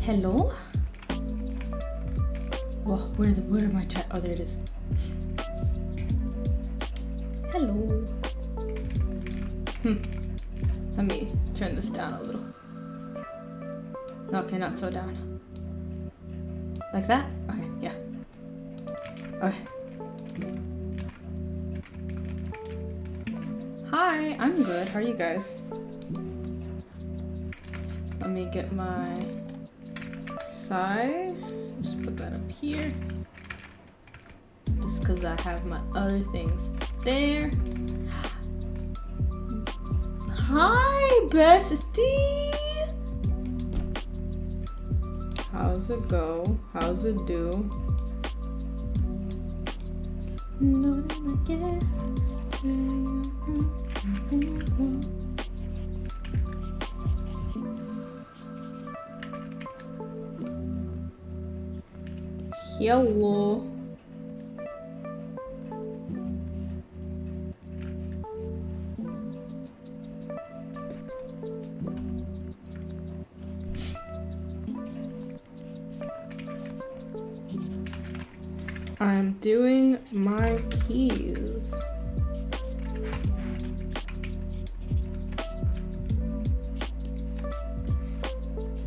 Hello? Whoa, where my chat? Oh, there it is. Hello. Let me turn this down a little. Okay, not so down. Like that? Okay, yeah. Okay. Hi, I'm good. How are you guys? Let me get my side. Just put that up here. Just because I have my other things there. Hi, bestie! How's it go? How's it do? Hello. I'm doing my keys.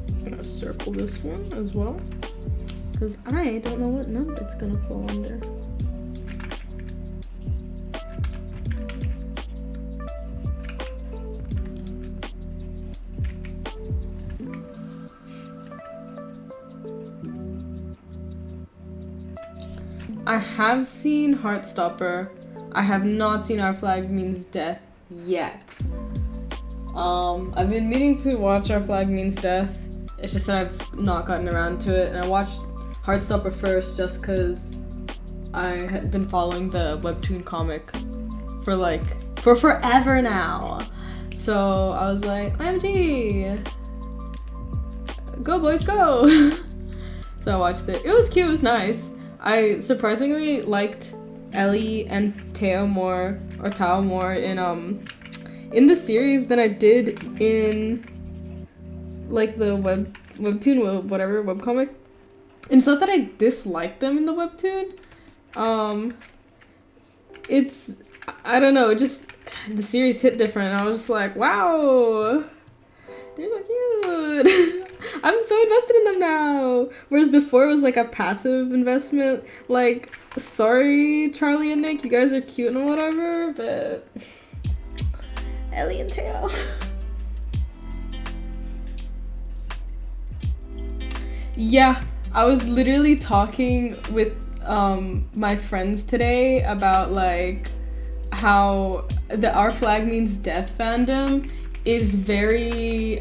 I'm gonna circle this one as well, because I don't know what number it's gonna fall under. I have seen Heartstopper. I have not seen Our Flag Means Death yet. I've been meaning to watch Our Flag Means Death. It's just that I've not gotten around to it. And I watched Heartstopper first just because I had been following the webtoon comic for forever now. So I was like, OMG! Go boys, go! So I watched it. It was cute, it was nice. I surprisingly liked Ellie and Tao more in the series than I did in like the webtoon webcomic. And it's not that I disliked them in the webtoon. I don't know, just the series hit different. I was just like, wow, they're so cute. I'm so invested in them now. Whereas before it was like a passive investment. Like, sorry, Charlie and Nick, you guys are cute and whatever, but Ellie and Tao. Yeah, I was literally talking with my friends today about like how the Our Flag Means Death fandom is very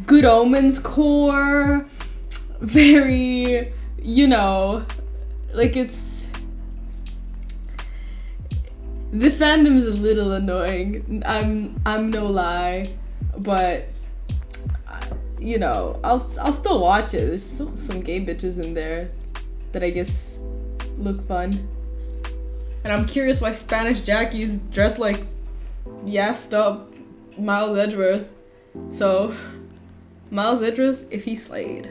Good Omens core, very, you know, like it's, the fandom is a little annoying. I'm no lie, but you know, I'll still watch it. There's still some gay bitches in there that I guess look fun. And I'm curious why Spanish Jackie's dressed like yassed up Miles Edgeworth. So, Miles Edgeworth, if he slayed.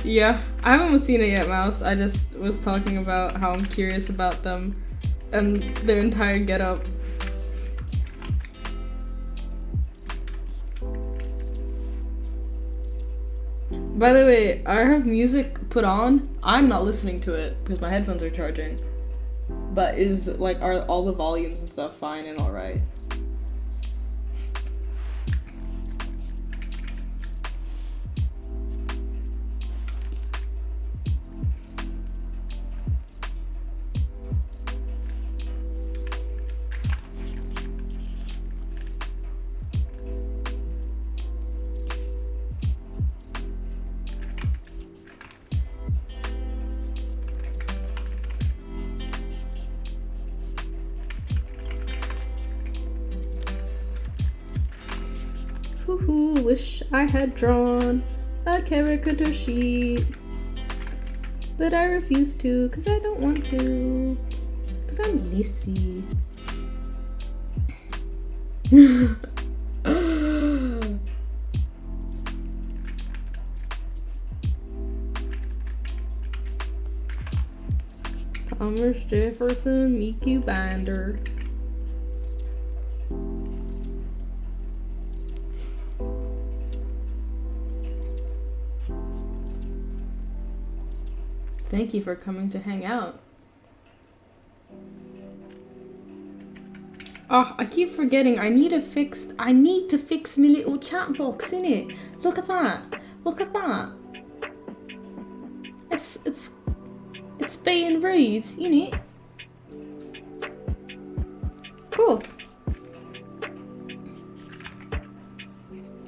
Yeah, I haven't seen it yet, Mouse. I just was talking about how I'm curious about them and their entire getup. By the way, I have music put on. I'm not listening to it because my headphones are charging. but is like, are all the volumes and stuff fine and alright? Hoo-hoo, wish I had drawn a caricature sheet, but I refuse to because I don't want to, because I'm lazy. Thomas Jefferson, Mickey Binder. Thank you for coming to hang out. Oh, I keep forgetting. I need to fix my little chat box, innit? Look at that. Look at that. It's being rude, innit? Cool.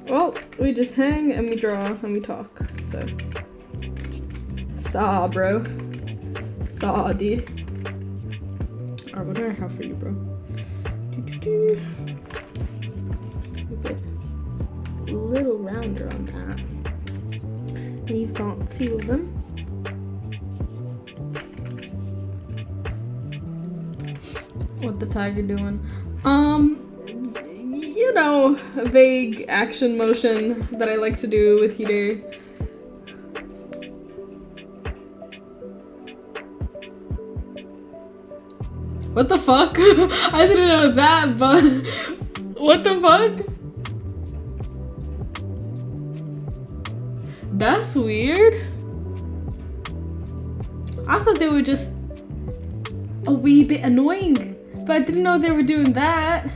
Well, we just hang and we draw and we talk. So, saw, bro. Saw, dude. Alright, what do I have for you, bro? Okay. A little rounder on that. And you've got 2 of them. What the tiger doing? You know, a vague action motion that I like to do with Hide. What the fuck? I didn't know that, but what the fuck? That's weird. I thought they were just a wee bit annoying, but I didn't know they were doing that.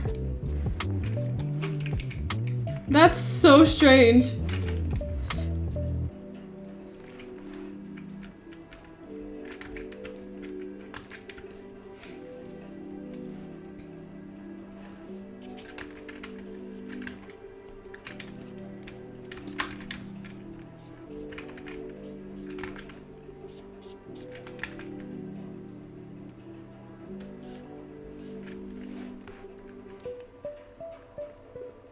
That's so strange.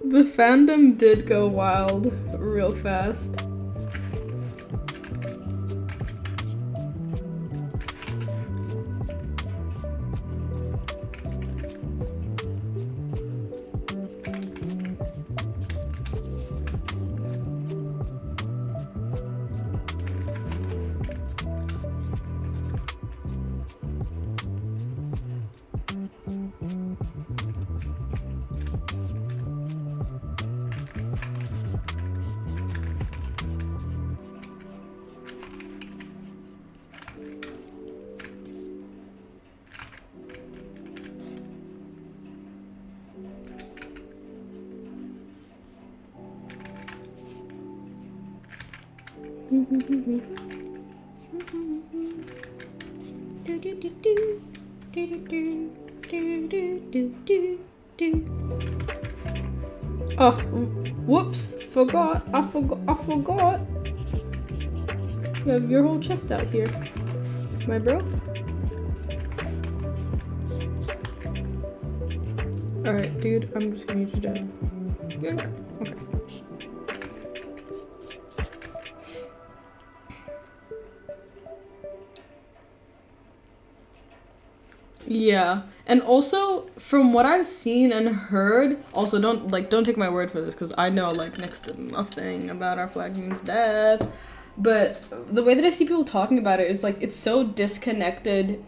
The fandom did go wild real fast. Oh, whoops, forgot. I forgot. You have your whole chest out here, my bro. Alright, dude, I'm just gonna need you to yoink. Okay. Yeah, and also from what I've seen and heard, also don't take my word for this because I know like next to nothing about Our Flag Means Death, but the way that I see people talking about it, it's like it's so disconnected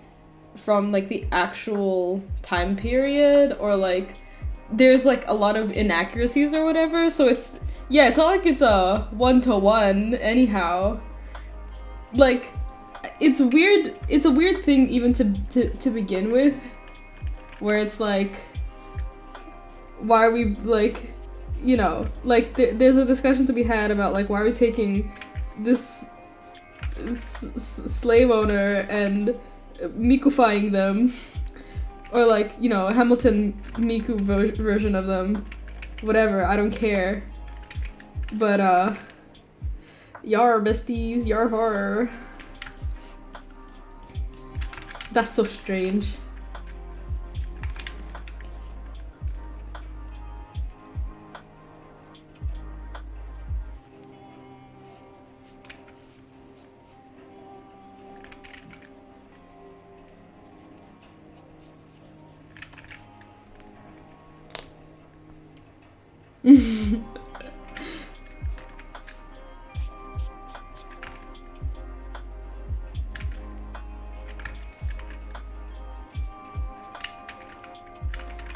from like the actual time period, or like there's like a lot of inaccuracies or whatever, so it's not like it's a 1-to-1 anyhow. Like it's weird. It's a weird thing even to begin with, where it's like, why are we like, you know, like there's a discussion to be had about like why are we taking this slave owner and Mikufying them, or like, you know, Hamilton Miku version of them, whatever. I don't care. But yar besties, yar horror. That's so strange.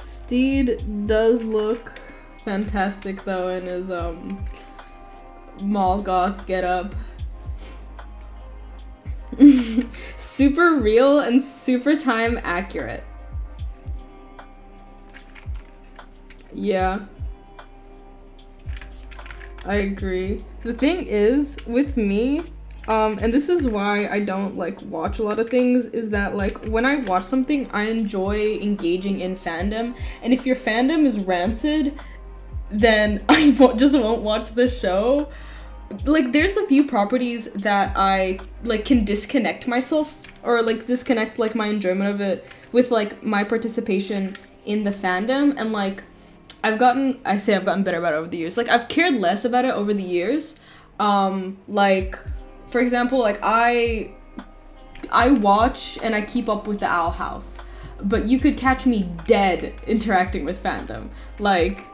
Steed does look fantastic though in his mall goth getup. Super real and super time accurate. Yeah. I agree. The thing is, with me, and this is why I don't like watch a lot of things, is that like when I watch something, I enjoy engaging in fandom, and if your fandom is rancid, then I just won't watch the show. Like there's a few properties that I like can disconnect myself, or like disconnect like my enjoyment of it with like my participation in the fandom, and like I've gotten better about it over the years. Like I've cared less about it over the years. Like for example, like I watch and I keep up with the Owl House, but you could catch me dead interacting with fandom. Like,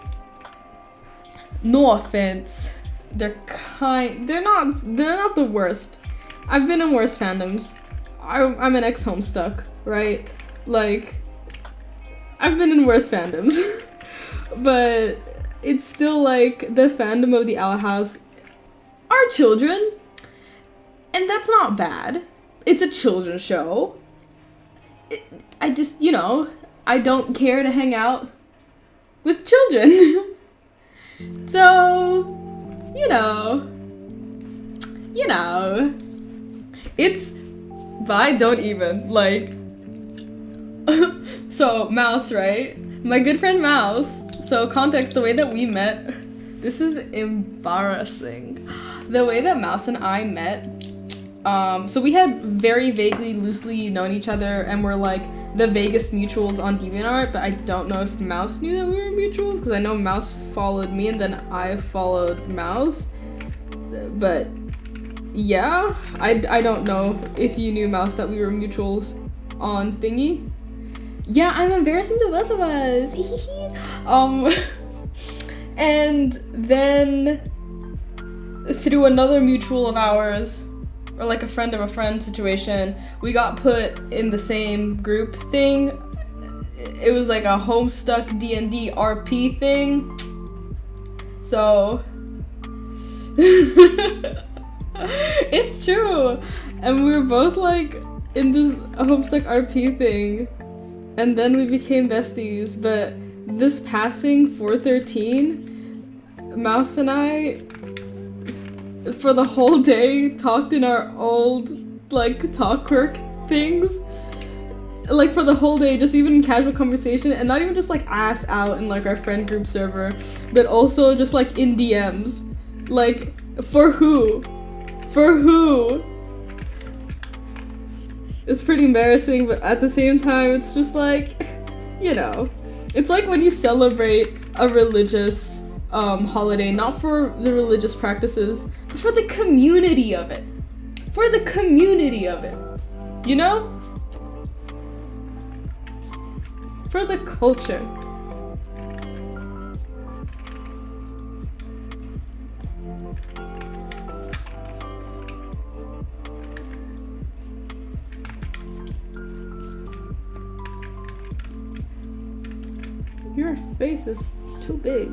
no offense, they're not the worst. I've been in worse fandoms. I'm an ex-Homestuck, right? Like, I've been in worse fandoms. But it's still like the fandom of the Owl House are children, and that's not bad. It's a children's show. I just, you know, I don't care to hang out with children. So, you know, it's, but I don't even, like, so Mouse, right? My good friend Mouse, so context, the way that we met, this is embarrassing. The way that Mouse and I met, so we had very vaguely, loosely known each other, and we're like the vaguest mutuals on DeviantArt, but I don't know if Mouse knew that we were mutuals, because I know Mouse followed me and then I followed Mouse. But yeah, I don't know if you knew, Mouse, that we were mutuals on Thingy. Yeah, I'm embarrassing to both of us. And then through another mutual of ours, or like a friend of a friend situation, we got put in the same group thing. It was like a Homestuck D&D RP thing. So it's true. And we were both like in this Homestuck RP thing. And then we became besties, but this passing 413, Mouse and I, for the whole day, talked in our old, like, talk quirk things. Like, for the whole day, just even in casual conversation, and not even just, like, ass out in, like, our friend group server, but also just, like, in DMs. Like, for who? For who? It's pretty embarrassing, but at the same time, it's just like, you know, it's like when you celebrate a religious holiday, not for the religious practices, but for the community of it. For the community of it. You know? For the culture. Your face is too big.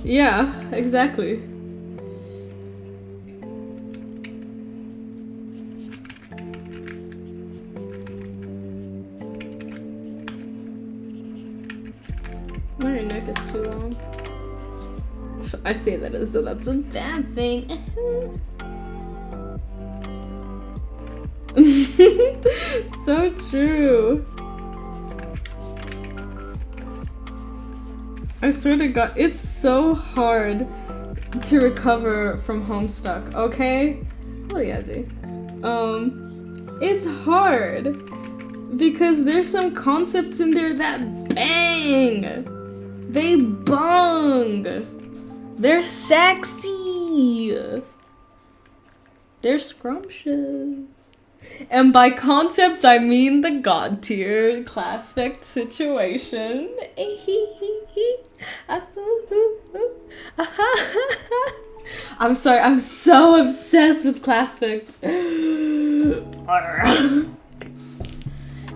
Yeah, exactly. My neck is too long. I say that as though that's a bad thing. So true. I swear to God, it's so hard to recover from Homestuck, okay? Oh yeah, it's hard because there's some concepts in there that bang. They bung. They're sexy. They're scrumptious. And by concepts, I mean the god tier classic situation. I'm sorry, I'm so obsessed with classics.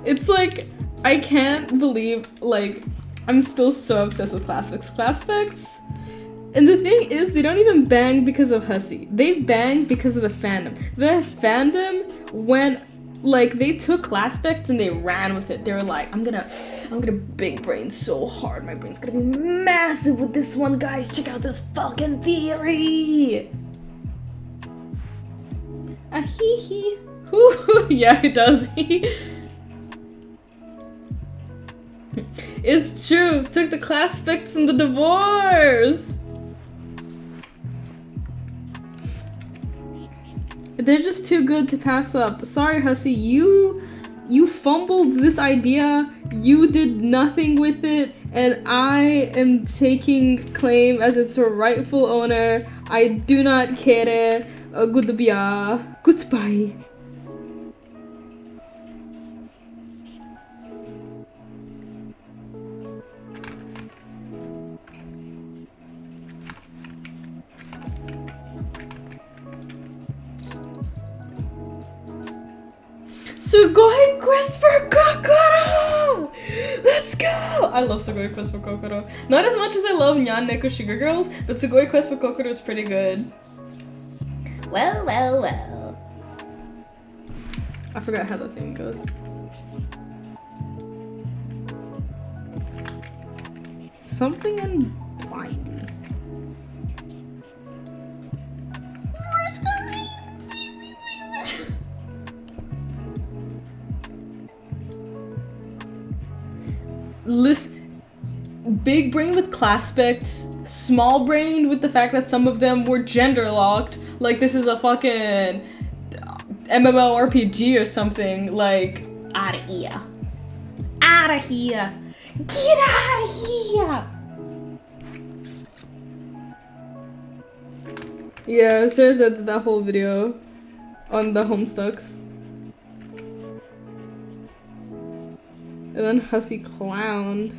It's like, I can't believe, like, I'm still so obsessed with classics. Classics. And the thing is, they don't even bang because of Hussy. They bang because of the fandom. The fandom, when, like, they took Classpecs and they ran with it. They were like, I'm gonna big brain so hard. My brain's gonna be massive with this one, guys. Check out this fucking theory. A hee hee. Yeah, it does. It's true. Took the Classpecs and the divorce. They're just too good to pass up. Sorry, Hussy, you fumbled this idea. You did nothing with it, and I am taking claim as its rightful owner. I do not care. Goodbye. Sugoi Quest for Kokoro! Let's go! I love Sugoi Quest for Kokoro. Not as much as I love Nyan Neko Sugar Girls, but Sugoi Quest for Kokoro is pretty good. Well. I forgot how that thing goes. Something in Blindy. Listen, big brain with Classpecs, small brain with the fact that some of them were gender locked. Like this is a fucking MMORPG or something. Like, outta here. Outta here. Get out of here. Yeah, Sarah said that whole video on the Homestucks. And then Hussy clowned.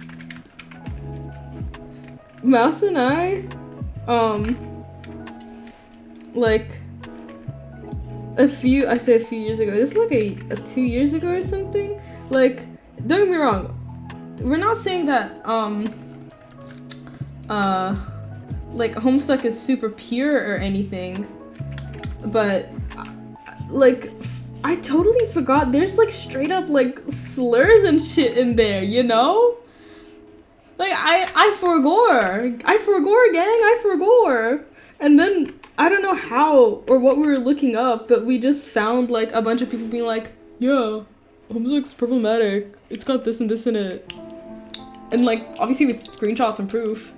Mouse and I, like I say a few years ago. This is like a 2 years ago or something. Like, don't get me wrong. We're not saying that like Homestuck is super pure or anything, but like I totally forgot there's like straight up like slurs and shit in there, you know? Like I forgore, gang, I forgore. And then I don't know how or what we were looking up, but we just found like a bunch of people being like, yeah, Homestuck's problematic. It's got this and this in it. And like obviously with screenshots and proof.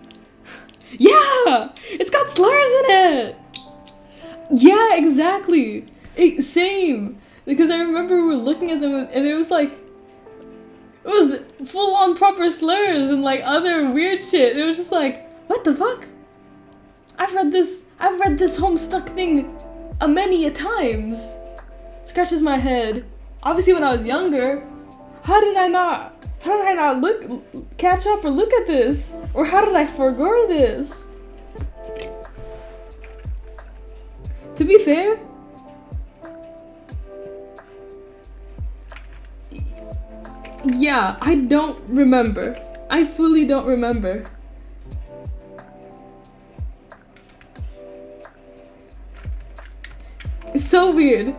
Yeah, it's got slurs in it. Yeah, exactly. Same. Because I remember we were looking at them and it was like, it was full on proper slurs and like other weird shit. It was just like, what the fuck? I've read this Homestuck thing many a times. Scratches my head. Obviously when I was younger, how did I not catch up or look at this? Or how did I forgo this? To be fair, yeah, I don't remember. I fully don't remember. so weird.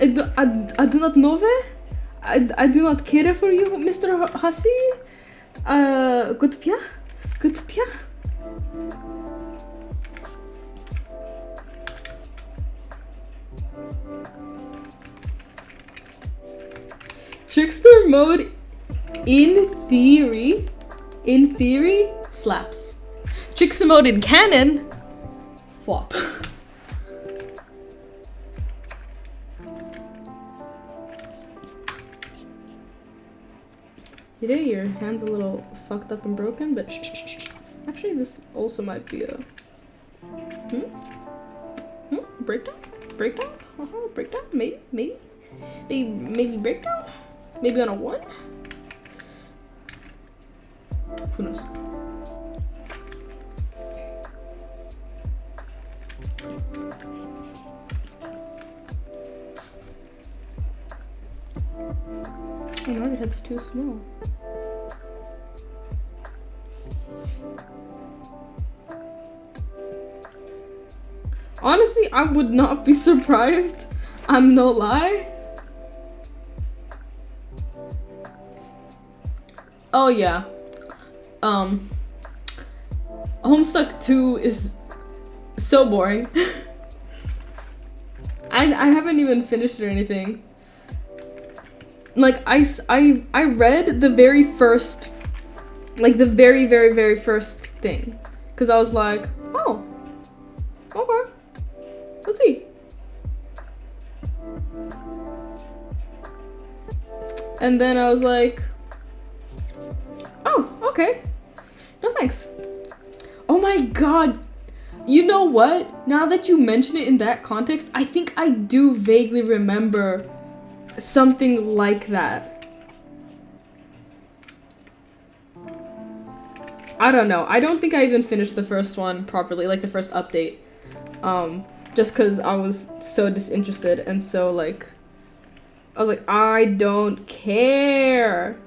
I do not know it. I do not care for you, Mr. Hassi. Good pia. Good pia. Trickster mode, in theory, slaps. Trickster mode in canon, flop. Today your hand's a little fucked up and broken, but shh. Actually, this also might be a breakdown. Breakdown? Breakdown? Maybe breakdown? Maybe on a 1? Who knows? Oh no, your head's too small. Honestly, I would not be surprised. I'm no lie. Oh yeah. Homestuck 2 is so boring. I haven't even finished it or anything. Like I read the very first, like the very first thing, because I was like, oh, okay, let's see. And then I was like, oh, okay, no thanks. Oh my god, you know what? Now that you mention it in that context, I think I do vaguely remember something like that. I don't know. I don't think I even finished the first one properly, like the first update. Just because I was so disinterested and so like, I was like, I don't care.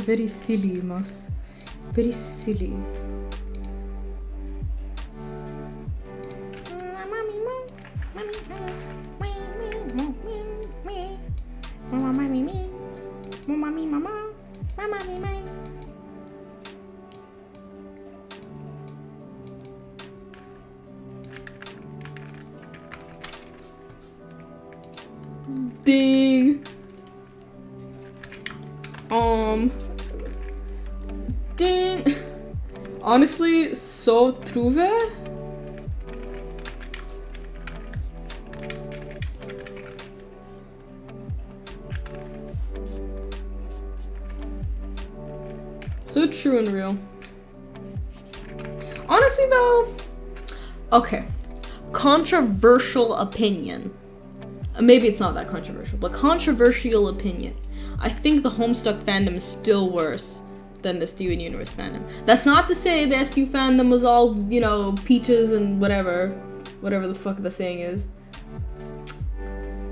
Very silly, Moss. Very silly. Ding. Ding. Honestly, so true. So true and real. Honestly though, okay, controversial opinion. Maybe it's not that controversial, but controversial opinion. I think the Homestuck fandom is still worse than the Steven Universe fandom. That's not to say the SU fandom was all, you know, peaches and whatever the fuck the saying is.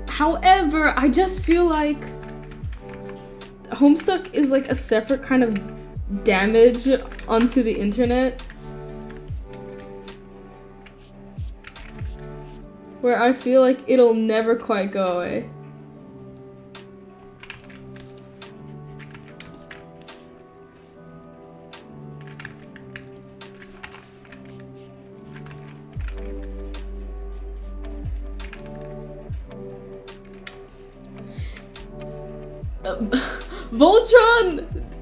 However, I just feel like Homestuck is like a separate kind of damage onto the internet, where I feel like it'll never quite go away.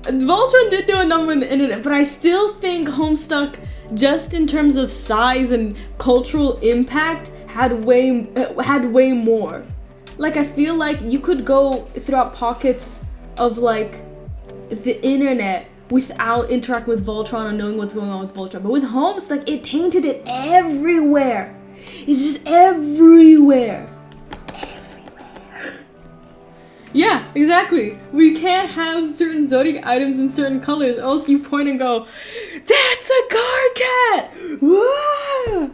Voltron did do a number on the internet, but I still think Homestuck just in terms of size and cultural impact, had way more. Like, I feel like you could go throughout pockets of like the internet without interacting with Voltron or knowing what's going on with Voltron. But with Homestuck, it tainted it everywhere. It's just everywhere. Yeah, exactly. We can't have certain Zodiac items in certain colors, else you point and go, that's a Garcat! Whoa!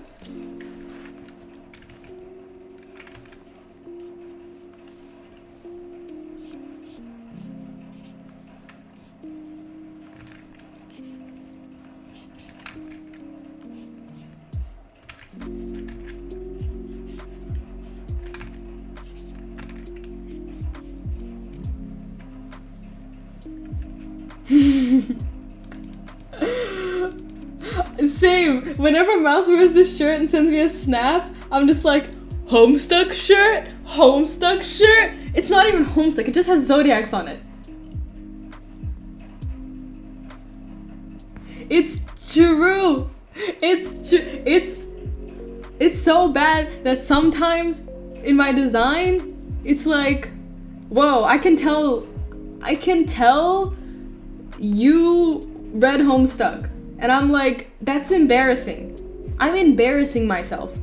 Same. Whenever Mouse wears this shirt and sends me a snap, I'm just like, Homestuck shirt? Homestuck shirt? It's not even Homestuck, it just has Zodiacs on it. It's true. It's so bad that sometimes in my design, it's like, whoa, I can tell you read Homestuck. And I'm like, that's embarrassing. I'm embarrassing myself.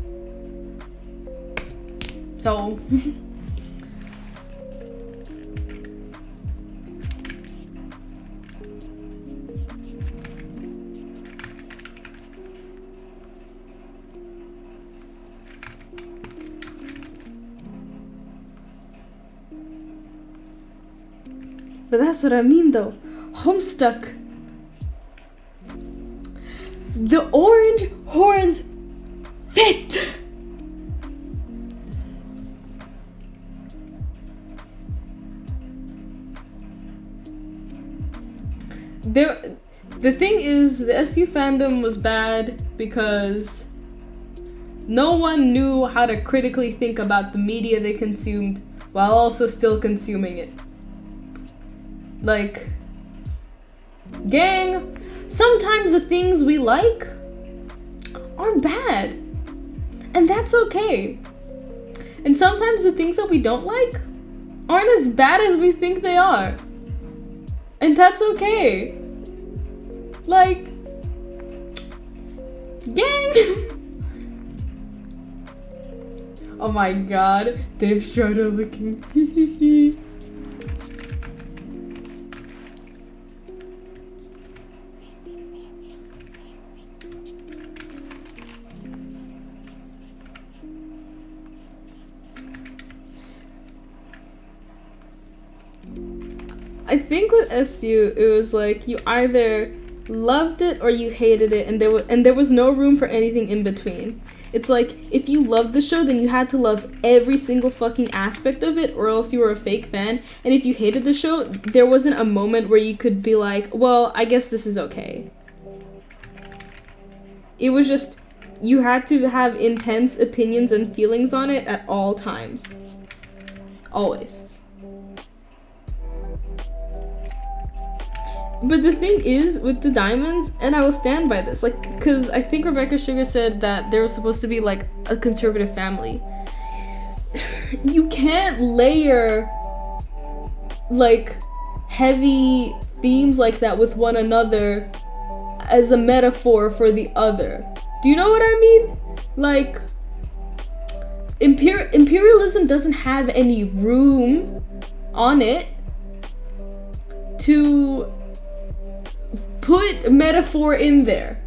So. But that's what I mean though. Homestuck. The orange horns fit! The thing is, the SU fandom was bad because no one knew how to critically think about the media they consumed while also still consuming it. Like, gang, sometimes the things we like are bad, and that's okay. And sometimes the things that we don't like aren't as bad as we think they are, and that's okay. Like, gang. Oh my god, Dave Schroeder looking. I think with SU, it was like you either loved it or you hated it, and there was no room for anything in between. It's like, if you loved the show, then you had to love every single fucking aspect of it, or else you were a fake fan. And if you hated the show, there wasn't a moment where you could be like, well, I guess this is okay. It was just, you had to have intense opinions and feelings on it at all times. Always. But the thing is, with the diamonds, and I will stand by this, like, because I think Rebecca Sugar said that they were supposed to be, like, a conservative family. You can't layer, like, heavy themes like that with one another as a metaphor for the other. Do you know what I mean? Like, imperialism doesn't have any room on it to put metaphor in there.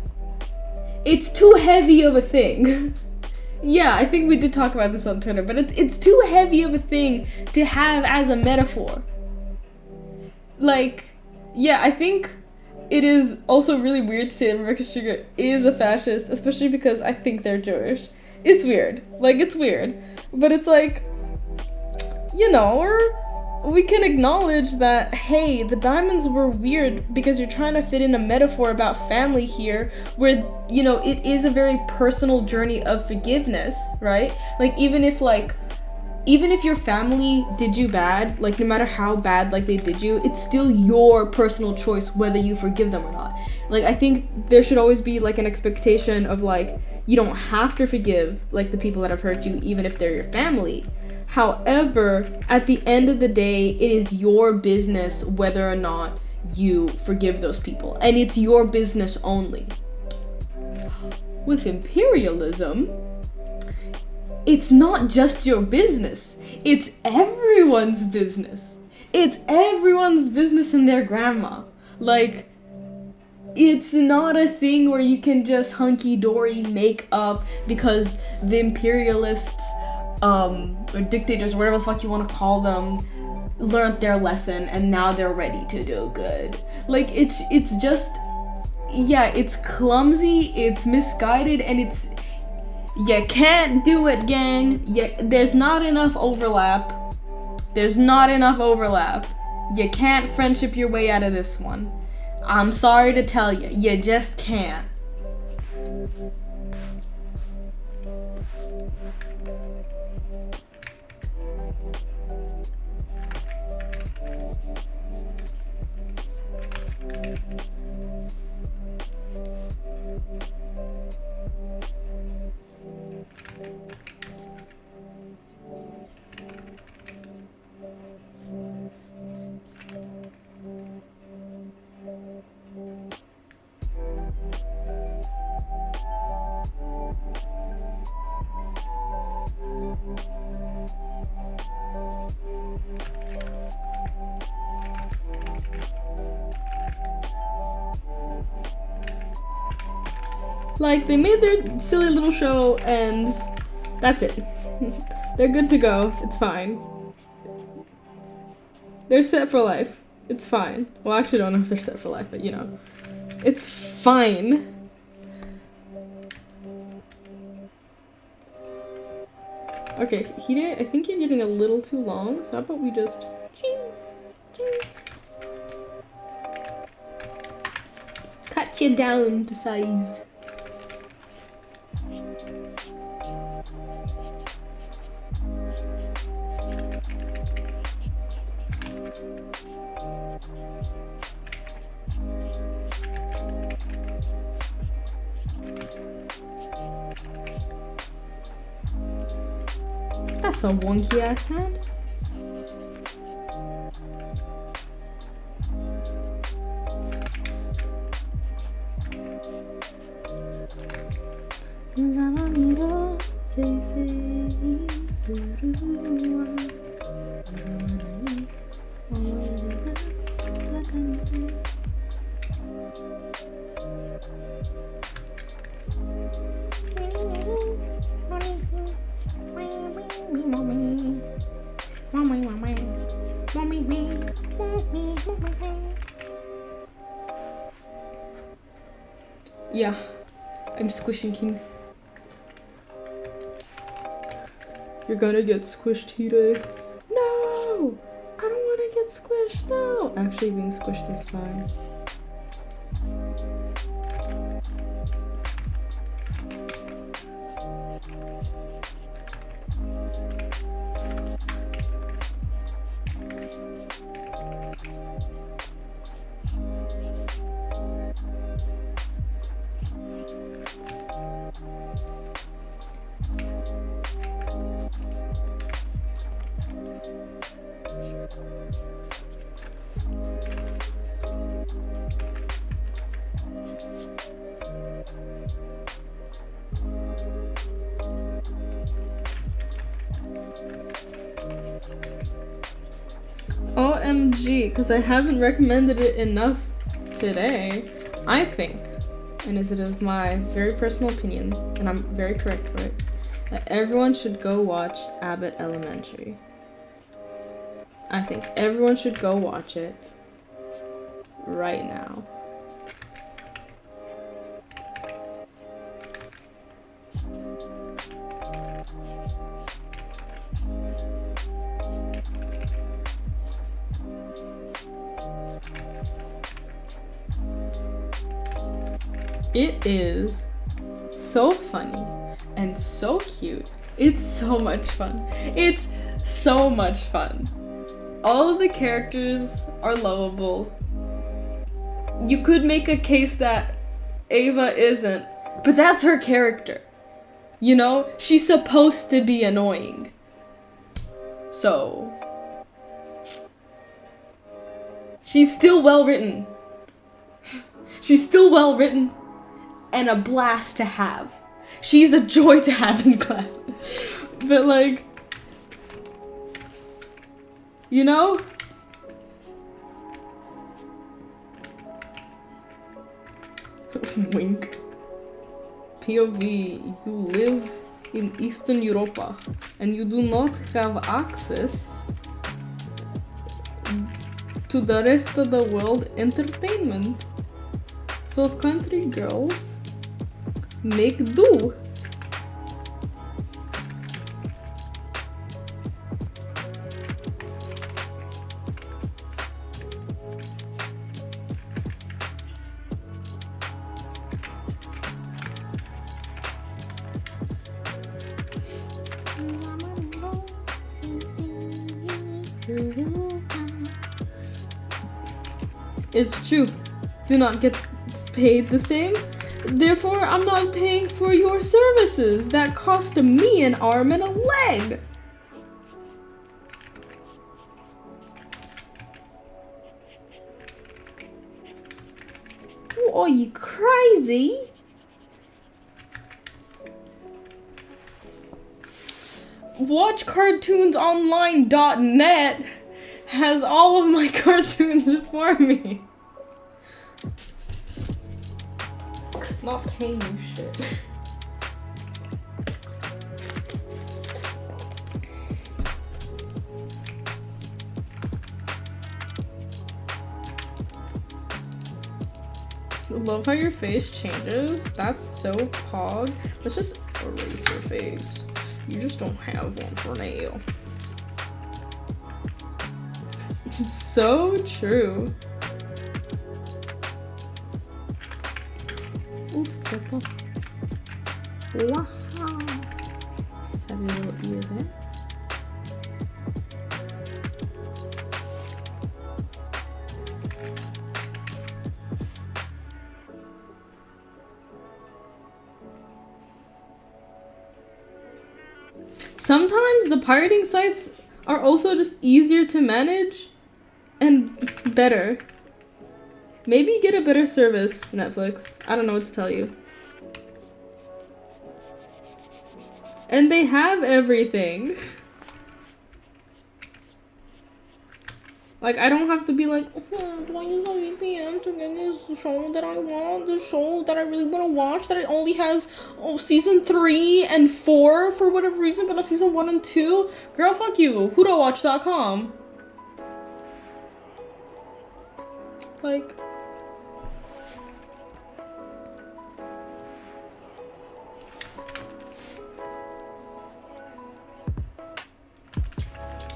It's too heavy of a thing. Yeah, I think we did talk about this on Twitter, but it's too heavy of a thing to have as a metaphor. Like, yeah, I think it is also really weird to say that Rebecca Sugar is a fascist, especially because I think they're Jewish. It's weird. Like, it's weird. But it's like, you know, we can acknowledge that, hey, the diamonds were weird because you're trying to fit in a metaphor about family here where, you know, it is a very personal journey of forgiveness, right? Like, even if, like, even if your family did you bad, like no matter how bad like they did you, it's still your personal choice whether you forgive them or not. Like I think there should always be like an expectation of like you don't have to forgive like the people that have hurt you even if they're your family. However, at the end of the day, it is your business whether or not you forgive those people, and it's your business only. With imperialism, it's not just your business, it's everyone's business. It's everyone's business and their grandma. Like, it's not a thing where you can just hunky-dory make up because the imperialists, or dictators, whatever the fuck you want to call them, learned their lesson and now they're ready to do good. Like, it's just, yeah, it's clumsy, it's misguided, and it's, you can't do it, gang. There's not enough overlap. There's not enough overlap. You can't friendship your way out of this one. I'm sorry to tell you, you just can't. Like, they made their silly little show and that's it. They're good to go. It's fine. They're set for life. It's fine. Well, I actually don't know if they're set for life, but you know. It's fine. Okay, Hide, I think you're getting a little too long, so how about we just ching, ching. Cut you down to size. That's a wonky ass hand. Yeah, I'm squishing King. You're gonna get squished, Hide. No! I don't wanna get squished, no! Actually, being squished is fine. OMG, because I haven't recommended it enough today. I think, and it is my very personal opinion, and I'm very correct for it, that everyone should go watch Abbott Elementary. I think everyone should go watch it right now. It is so funny and so cute. It's so much fun. It's so much fun. All of the characters are lovable. You could make a case that Ava isn't, but that's her character. You know, she's supposed to be annoying. So, she's still well written. She's still well written and a blast to have. She's a joy to have in class. But like, you know? Wink. POV, you live in Eastern Europa and you do not have access to the rest of the world entertainment. So country girls make do. It's true. Do not get paid the same. Therefore, I'm not paying for your services that cost me an arm and a leg. Oh, are you crazy? WatchCartoonsOnline.net has all of my cartoons for me. Not paying you shit. I love how your face changes. That's so pog. Let's just erase your face. You just don't have one for now. It's so true. Oof, that's up. Wow. Let's have your little ear there. Sometimes the pirating sites are also just easier to manage and better. Maybe get a better service, Netflix. I don't know what to tell you. And they have everything. Like, I don't have to be like, oh, do I use a VPN to get this show that I want? This show that I really want to watch that it only has season 3 and 4 for whatever reason, but not season 1 and 2? Girl, fuck you. HudoWatch.com. Like...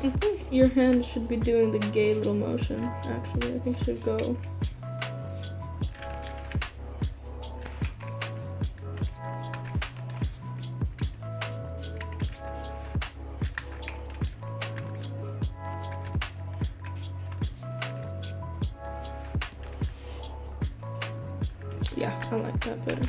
I think your hand should be doing the gay little motion, actually. I think it should go. Yeah, I like that better.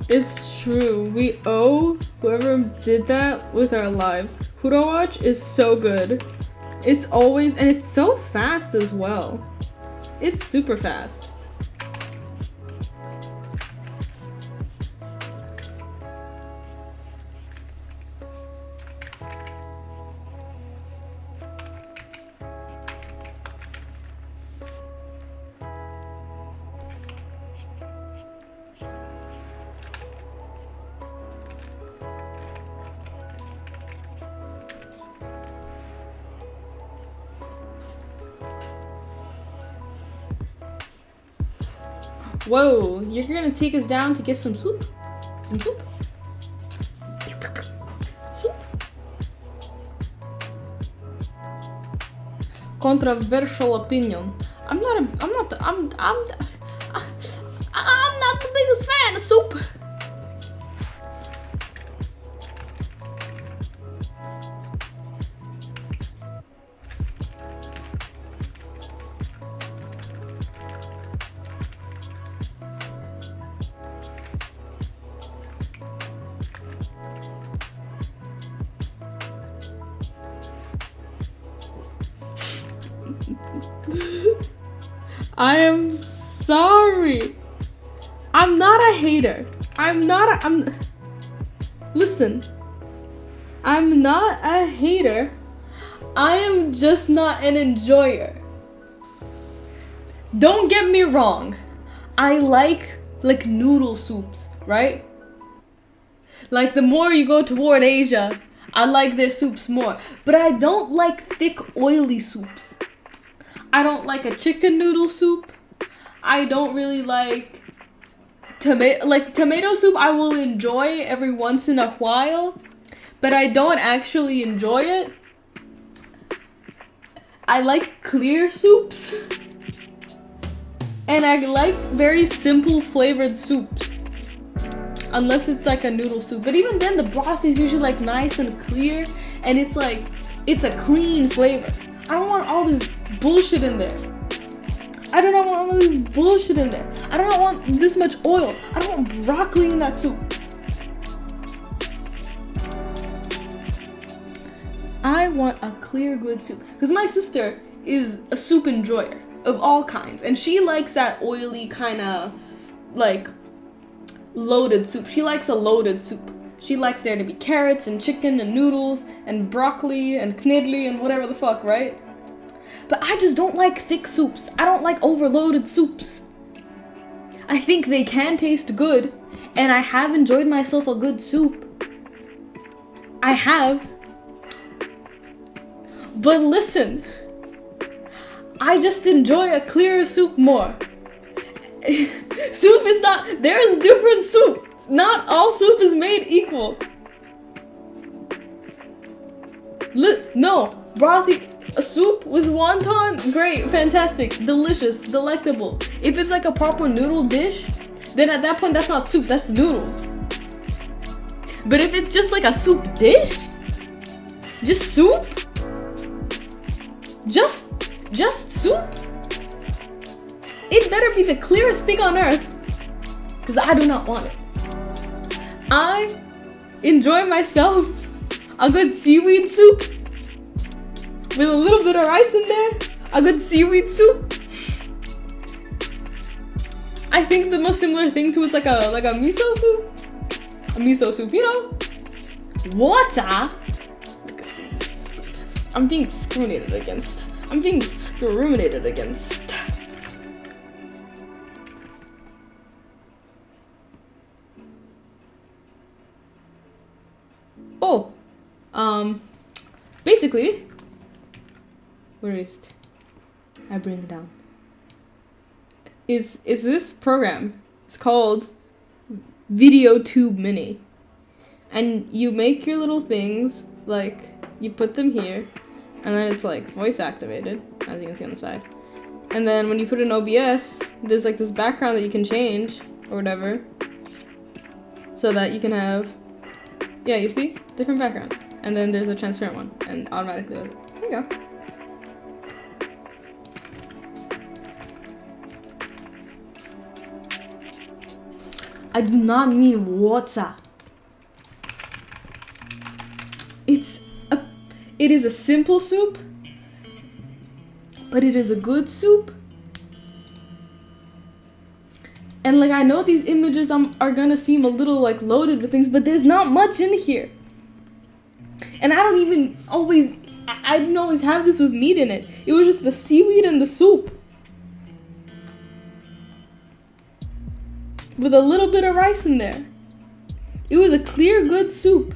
It's true. We owe whoever did that with our lives. HudoWatch is so good. It's always, and it's so fast as well. It's super fast. Whoa, you're gonna take us down to get some soup? Some soup? Soup? Controversial opinion. I'm not the biggest fan of soup. I am sorry. I'm not a hater. Listen. I'm not a hater. I am just not an enjoyer. Don't get me wrong. I like noodle soups, right? Like the more you go toward Asia, I like their soups more. But I don't like thick, oily soups. I don't like a chicken noodle soup. I don't really like tomato soup. I will enjoy every once in a while, but I don't actually enjoy it. I like clear soups. And I like very simple flavored soups. Unless it's like a noodle soup. But even then the broth is usually like nice and clear, and it's a clean flavor. I don't want all this bullshit in there. I do not want all this bullshit in there. I do not want this much oil. I don't want broccoli in that soup. I want a clear, good soup. Because my sister is a soup enjoyer of all kinds. And she likes that oily kind of, like, loaded soup. She likes a loaded soup. She likes there to be carrots and chicken and noodles and broccoli and knidley and whatever the fuck, right? But I just don't like thick soups. I don't like overloaded soups. I think they can taste good, and I have enjoyed myself a good soup. I have. But listen, I just enjoy a clear soup more. Soup is not, there is different soup. Not all soup is made equal. No, brothy, a soup with wonton, great, fantastic, delicious, delectable. If it's like a proper noodle dish, then at that point that's not soup, that's noodles. But if it's just like a soup dish, just soup, just soup, it better be the clearest thing on earth, because I do not want it. I enjoy myself a good seaweed soup with a little bit of rice in there, a good seaweed soup. I think the most similar thing to is like a miso soup. A miso soup, you know? Water. I'm being discriminated against. Oh, basically, where is it? I bring it down. It's this program. It's called VideoTube Mini, and you make your little things, like you put them here, and then it's like voice activated, as you can see on the side. And then when you put it in OBS, there's like this background that you can change or whatever, so that you can have, yeah, you see, different backgrounds. And then there's a transparent one, and automatically does it. There you go. I do not mean water. It is a simple soup, but it is a good soup. And like, I know these images are gonna seem a little like loaded with things, but there's not much in here. And I didn't always have this with meat in it. It was just the seaweed and the soup, with a little bit of rice in there. It was a clear, good soup.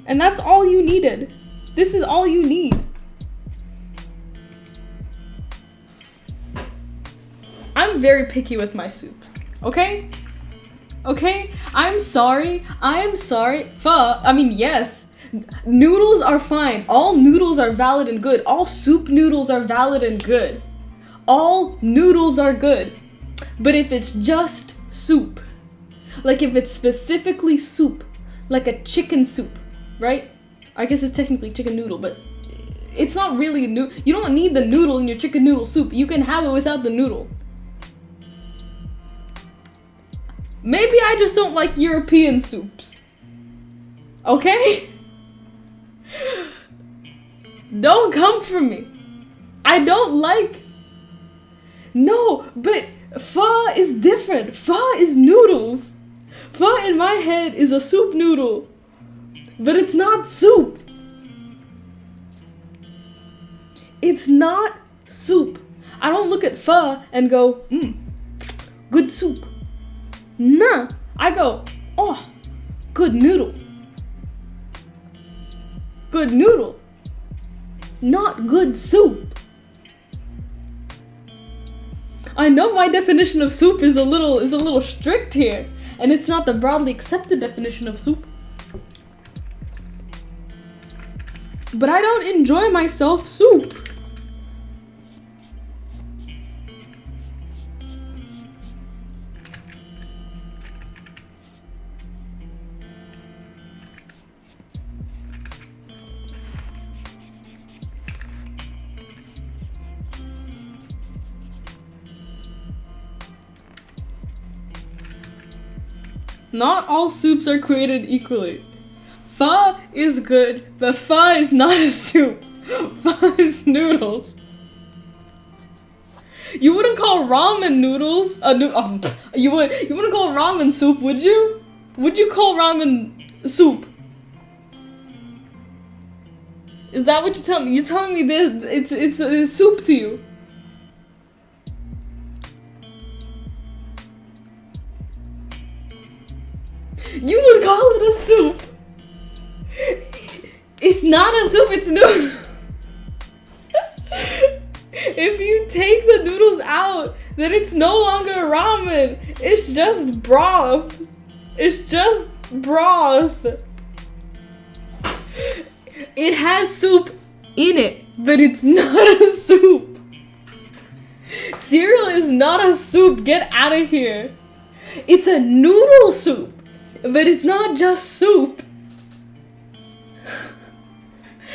And that's all you needed. This is all you need. I'm very picky with my soup. Okay? Okay? I'm sorry. Yes. Noodles are fine. All noodles are valid and good. All soup noodles are valid and good. all noodles are good. But if it's just soup, like if it's specifically soup, like a chicken soup, right? I guess it's technically chicken noodle, but it's not really a noodle. You don't need the noodle in your chicken noodle soup. You can have it without the noodle. Maybe I just don't like European soups. Okay? Don't come for me. I don't like... No, but pho is different. Pho is noodles. Pho in my head is a soup noodle. But it's not soup. It's not soup. I don't look at pho and go, good soup. Nah, I go, oh, good noodle. Good noodle. Not good soup. I know my definition of soup is a little strict here, and it's not the broadly accepted definition of soup. But I don't enjoy myself soup. Not all soups are created equally. Pho is good, but pho is not a soup. Pho is noodles. You wouldn't call ramen noodles you wouldn't call ramen soup, would you? Would you call ramen soup? Is that what you're telling me? You're telling me that it's soup to you. You would call it a soup. It's not a soup, it's noodles. If you take the noodles out, then it's no longer ramen. It's just broth. It's just broth. It has soup in it, but it's not a soup. Cereal is not a soup. Get out of here. It's a noodle soup. But it's not just soup.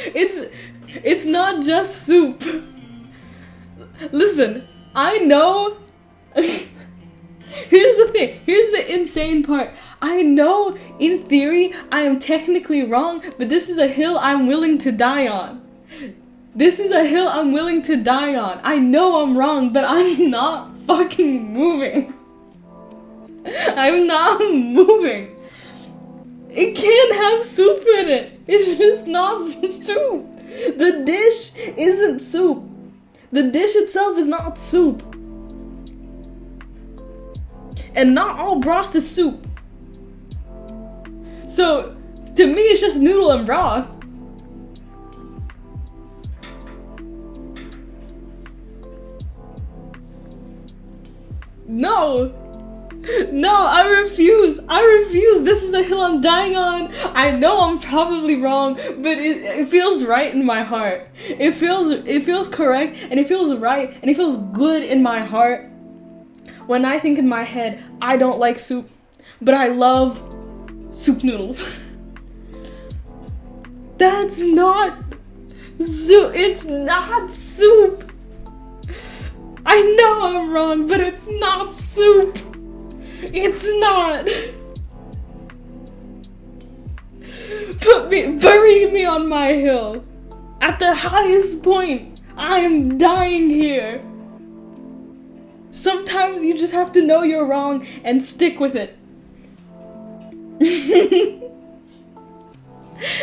It's not just soup. Listen, I know. Here's the thing. Here's the insane part. I know in theory I am technically wrong, but this is a hill I'm willing to die on. This is a hill I'm willing to die on. I know I'm wrong, but I'm not fucking moving. I'm not moving. It can't have soup in it. It's just not soup. The dish isn't soup. The dish itself is not soup. And not all broth is soup. So, to me, it's just noodle and broth. No. No, I refuse. I refuse. This is the hill I'm dying on. I know I'm probably wrong, but it feels right in my heart. It feels correct, and it feels right, and it feels good in my heart. When I think in my head, I don't like soup, but I love soup noodles. That's not soup. It's not soup. I know I'm wrong, but it's not soup. It's not. Bury me on my hill. At the highest point. I am dying here. Sometimes you just have to know you're wrong and stick with it. You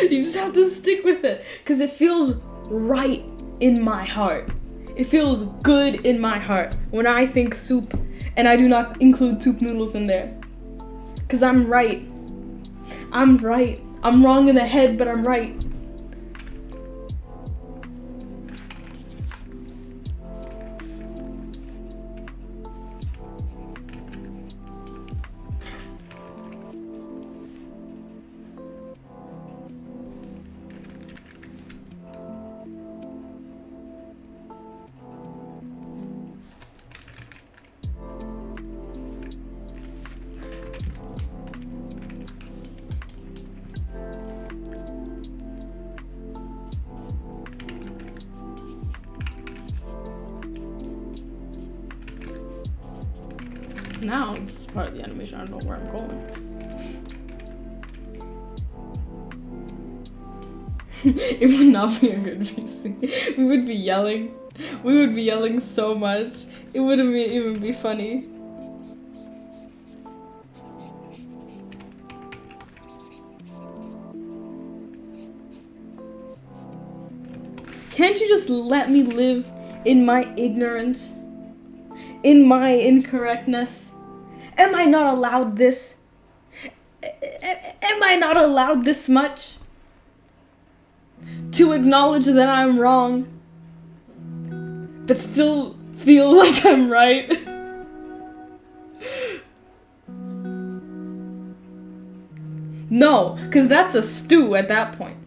just have to stick with it. Because it feels right in my heart. It feels good in my heart when I think soup. And I do not include soup noodles in there. Because I'm right. I'm right. I'm wrong in the head, but I'm right. now this is part of the animation. I don't know where I'm going. It would not be a good VC. We would be yelling. We would be yelling so much. It wouldn't even be funny. Can't you just let me live in my ignorance? In my incorrectness? Am I not allowed this? Am I not allowed this much? To acknowledge that I'm wrong, but still feel like I'm right. No, because that's a stew at that point.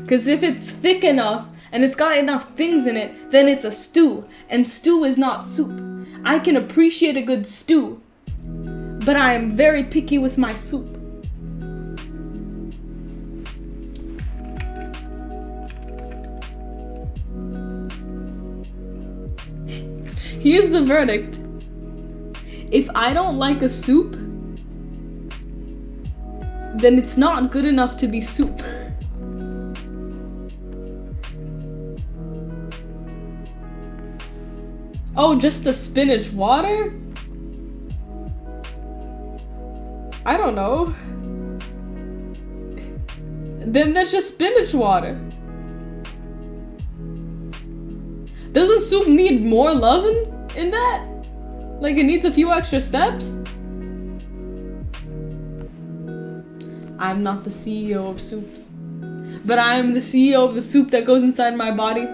Because if it's thick enough and it's got enough things in it, then it's a stew. And stew is not soup. I can appreciate a good stew, but I am very picky with my soup. Here's the verdict. If I don't like a soup, then it's not good enough to be soup. Oh, just the spinach water? I don't know. Then that's just spinach water. Doesn't soup need more loving in that? Like it needs a few extra steps? I'm not the CEO of soups, but I am the CEO of the soup that goes inside my body.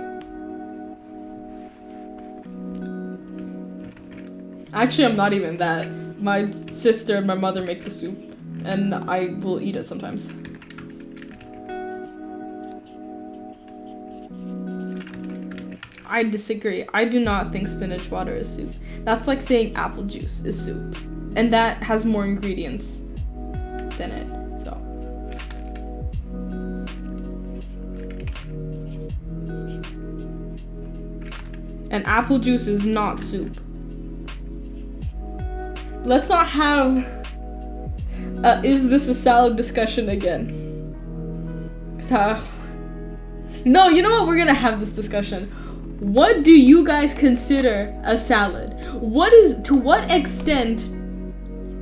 Actually, I'm not even that. My sister and my mother make the soup, and I will eat it sometimes. I disagree. I do not think spinach water is soup. That's like saying apple juice is soup, and that has more ingredients than it. So. And apple juice is not soup. Let's not have is this a salad discussion again. No, you know what? We're gonna have this discussion. What do you guys consider a salad? To what extent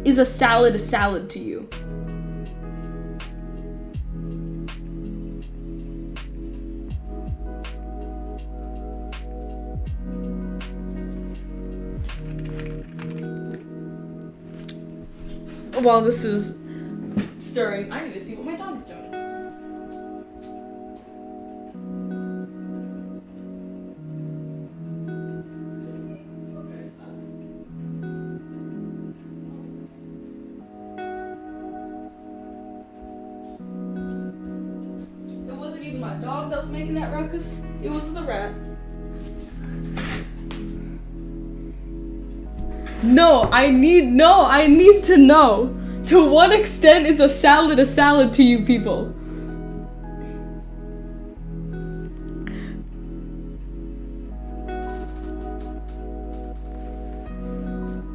is a salad to you? While this is stirring, I need to see what my dog's doing. It wasn't even my dog that was making that ruckus, it was the rat. I need to know. To what extent is a salad to you people?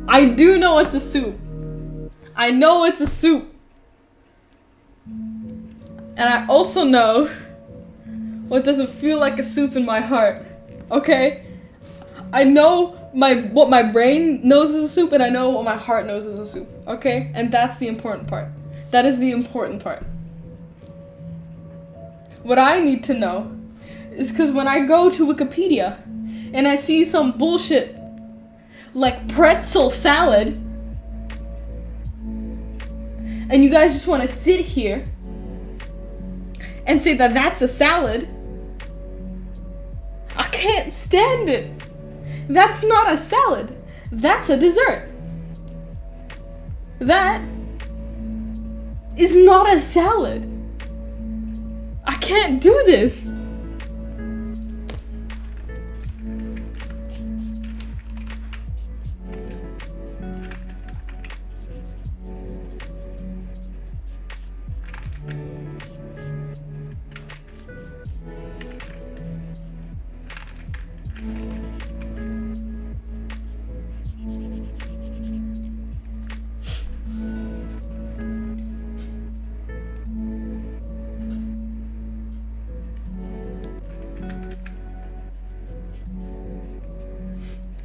I do know it's a soup. I know it's a soup. And I also know what doesn't feel like a soup in my heart. Okay? I know what my brain knows is a soup, and I know what my heart knows is a soup, okay? And that's the important part. That is the important part. What I need to know is because when I go to Wikipedia and I see some bullshit like pretzel salad, and you guys just want to sit here and say that that's a salad, I can't stand it. That's not a salad. That's a dessert. That is not a salad. I can't do this.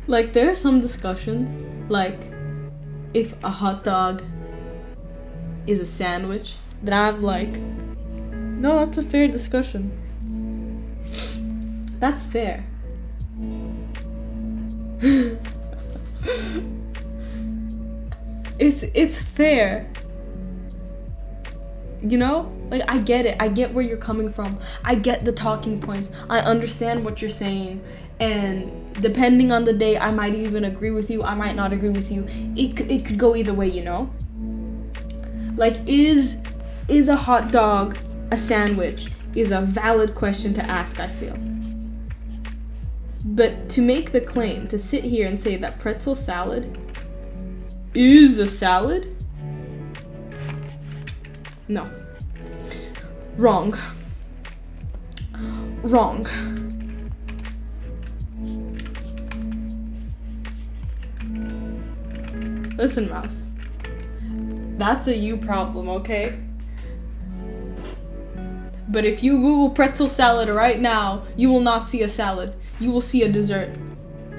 Like, there are some discussions, like, if a hot dog is a sandwich, then I'm like, no, that's a fair discussion. That's fair. It's fair. You know? Like, I get it. I get where you're coming from. I get the talking points. I understand what you're saying. And depending on the day, I might even agree with you. I might not agree with you. It could go either way, you know? Like, is a hot dog a sandwich? Is a valid question to ask, I feel. But to make the claim, to sit here and say that pretzel salad is a salad? No. Wrong. Wrong. Listen, Mouse. That's a you problem, okay? But if you Google pretzel salad right now, you will not see a salad. You will see a dessert.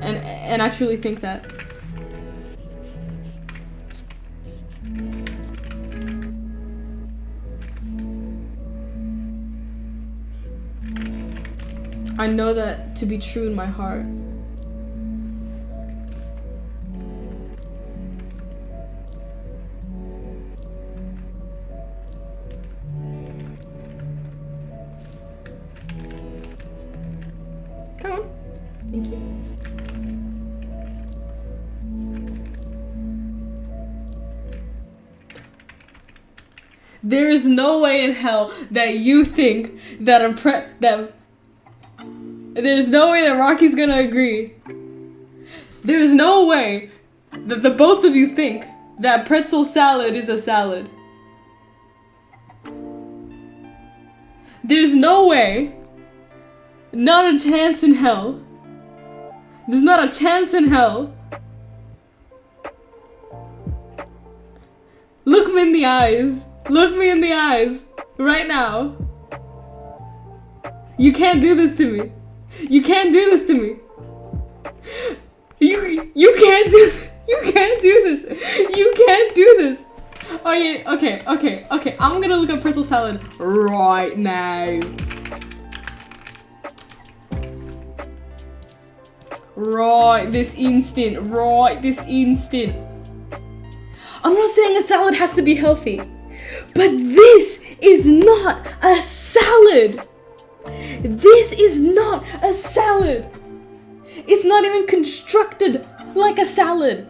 And I truly think that. I know that to be true in my heart. Come on. Thank you. There is no way in hell that you think that there's no way that Rocky's gonna agree. There's no way that the both of you think that pretzel salad is a salad. There's no way. Not a chance in hell. There's not a chance in hell. Look me in the eyes. Look me in the eyes. Right now. You can't do this to me. You can't do this to me. You can't do this. You can't do this. You can't do this. Oh yeah, okay. I'm gonna look up pretzel salad right now. Right this instant. I'm not saying a salad has to be healthy, but this is not a salad. This is not a salad. It's not even constructed like a salad.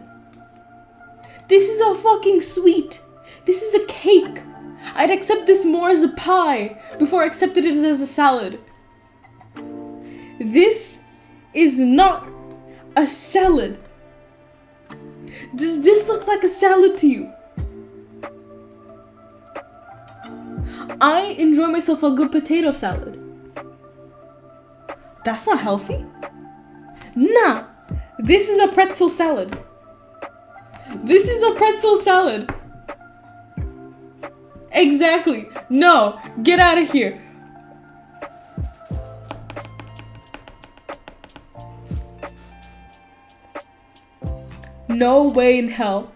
This is a fucking sweet. This is a cake. I'd accept this more as a pie before I accepted it as a salad. This is not a salad. Does this look like a salad to you? I enjoy myself a good potato salad. That's not healthy. Nah, this is a pretzel salad. This is a pretzel salad. Exactly. No, get out of here. No way in hell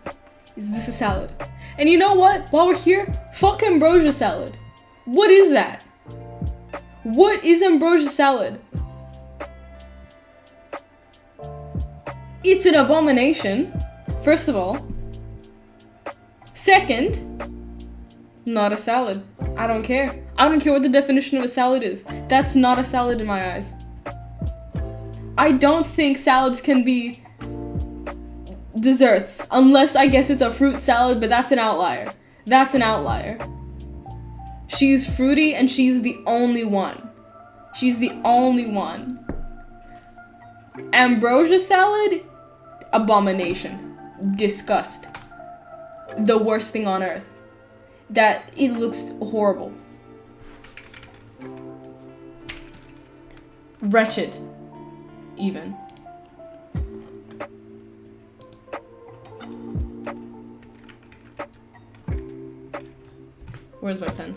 is this a salad. And you know what? While we're here, fuck ambrosia salad. What is that? What is ambrosia salad? It's an abomination, first of all. Second, not a salad. I don't care. I don't care what the definition of a salad is. That's not a salad in my eyes. I don't think salads can be desserts, unless I guess it's a fruit salad, but that's an outlier. That's an outlier. She's fruity and she's the only one. She's the only one. Ambrosia salad? Abomination. Disgust. The worst thing on earth. That it looks horrible. Wretched. Even. Where's my pen?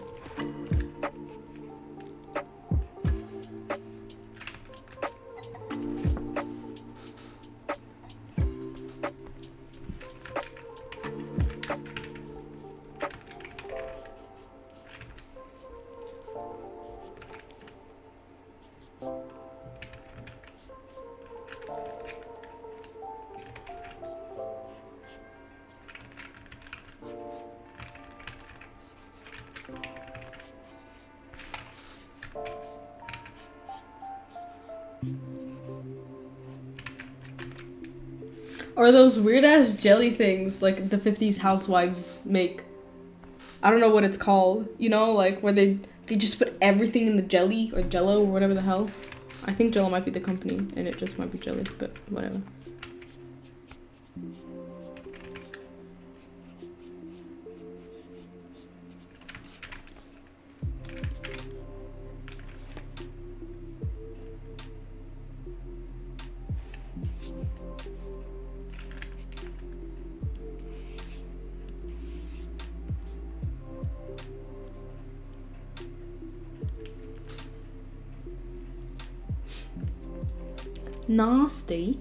Or those weird ass jelly things like the 50s housewives make. I don't know what it's called, you know, like where they just put everything in the jelly or jello or whatever the hell. I think Jello might be the company and it just might be jelly, but whatever. Nasty.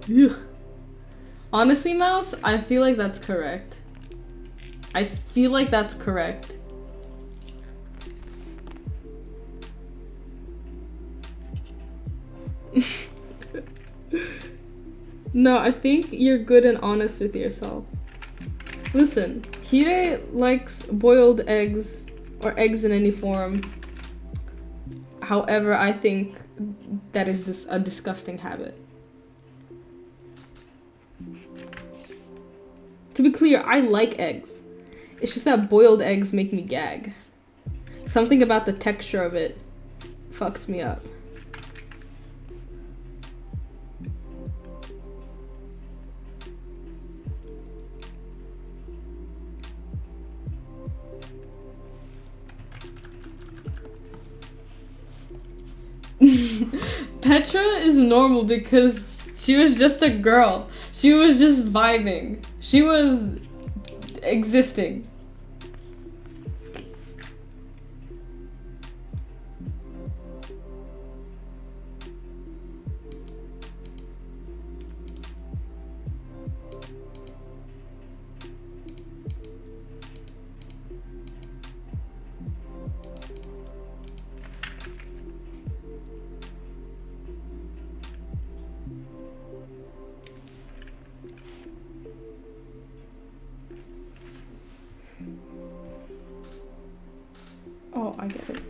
Ugh. Honestly, Mouse, I feel like that's correct. I feel like that's correct. No, I think you're good and honest with yourself. Listen, Hire likes boiled eggs or eggs in any form. However, I think that is a disgusting habit. To be clear, I like eggs. It's just that boiled eggs make me gag. Something about the texture of it fucks me up. Petra is normal because she was just a girl. She was just vibing. She was existing. Oh, I get it.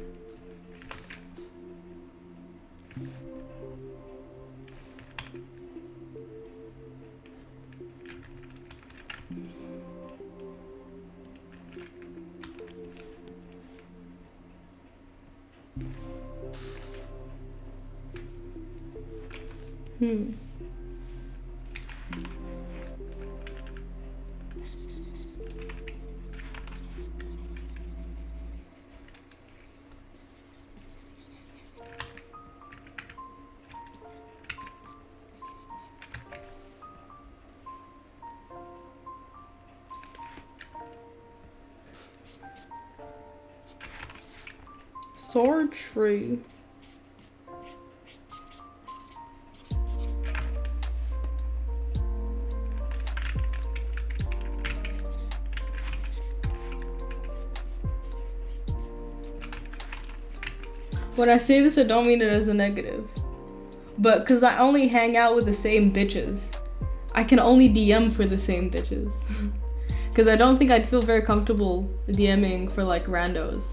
Sword tree. When I say this, I don't mean it as a negative. But because I only hang out with the same bitches. I can only DM for the same bitches. Because I don't think I'd feel very comfortable DMing for like randos.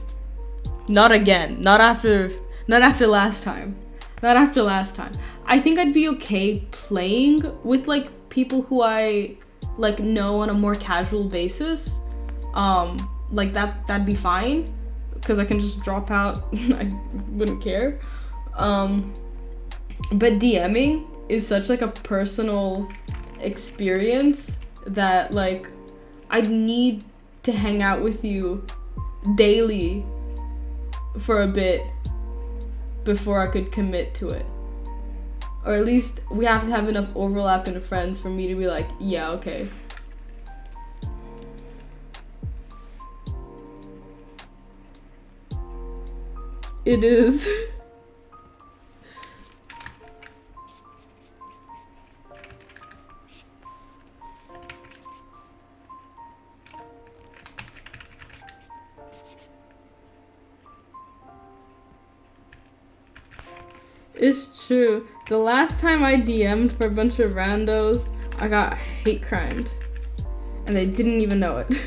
Not again. Not after last time. Not after last time. I think I'd be okay playing with like people who I like know on a more casual basis. Like that'd be fine. Because I can just drop out. I wouldn't care. But DMing is such like a personal experience that like I'd need to hang out with you daily for a bit before I could commit to it. Or at least we have to have enough overlap in friends for me to be like, yeah, okay. It is. It's true. The last time I DM'd for a bunch of randos, I got hate crimed. And they didn't even know it.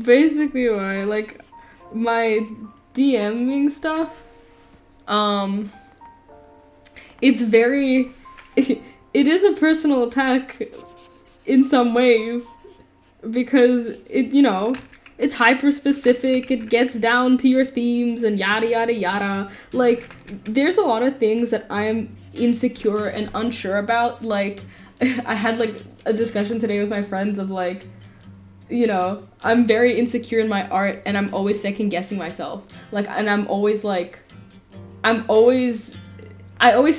Basically why, like, my DMing stuff, it's very, it is a personal attack in some ways, because it, you know, it's hyper specific, it gets down to your themes and yada yada yada. Like, there's a lot of things that I'm insecure and unsure about. Like, I had like a discussion today with my friends of like, you know, I'm very insecure in my art and I'm always second guessing myself. Like, and I'm always like, I always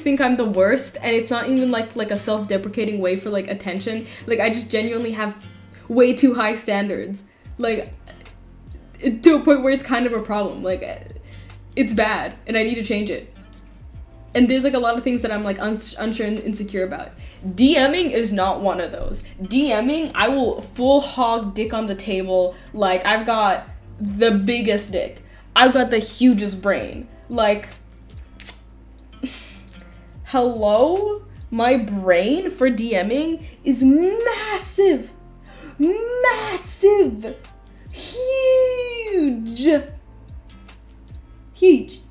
think I'm the worst, and it's not even like a self-deprecating way for like attention. Like, I just genuinely have way too high standards. Like, to a point where it's kind of a problem. Like, it's bad and I need to change it. And there's like a lot of things that I'm like unsure and insecure about. DMing is not one of those. DMing, I will full hog dick on the table. Like, I've got the biggest dick. I've got the hugest brain. Like, hello? My brain for DMing is massive. Massive. Huge. Huge.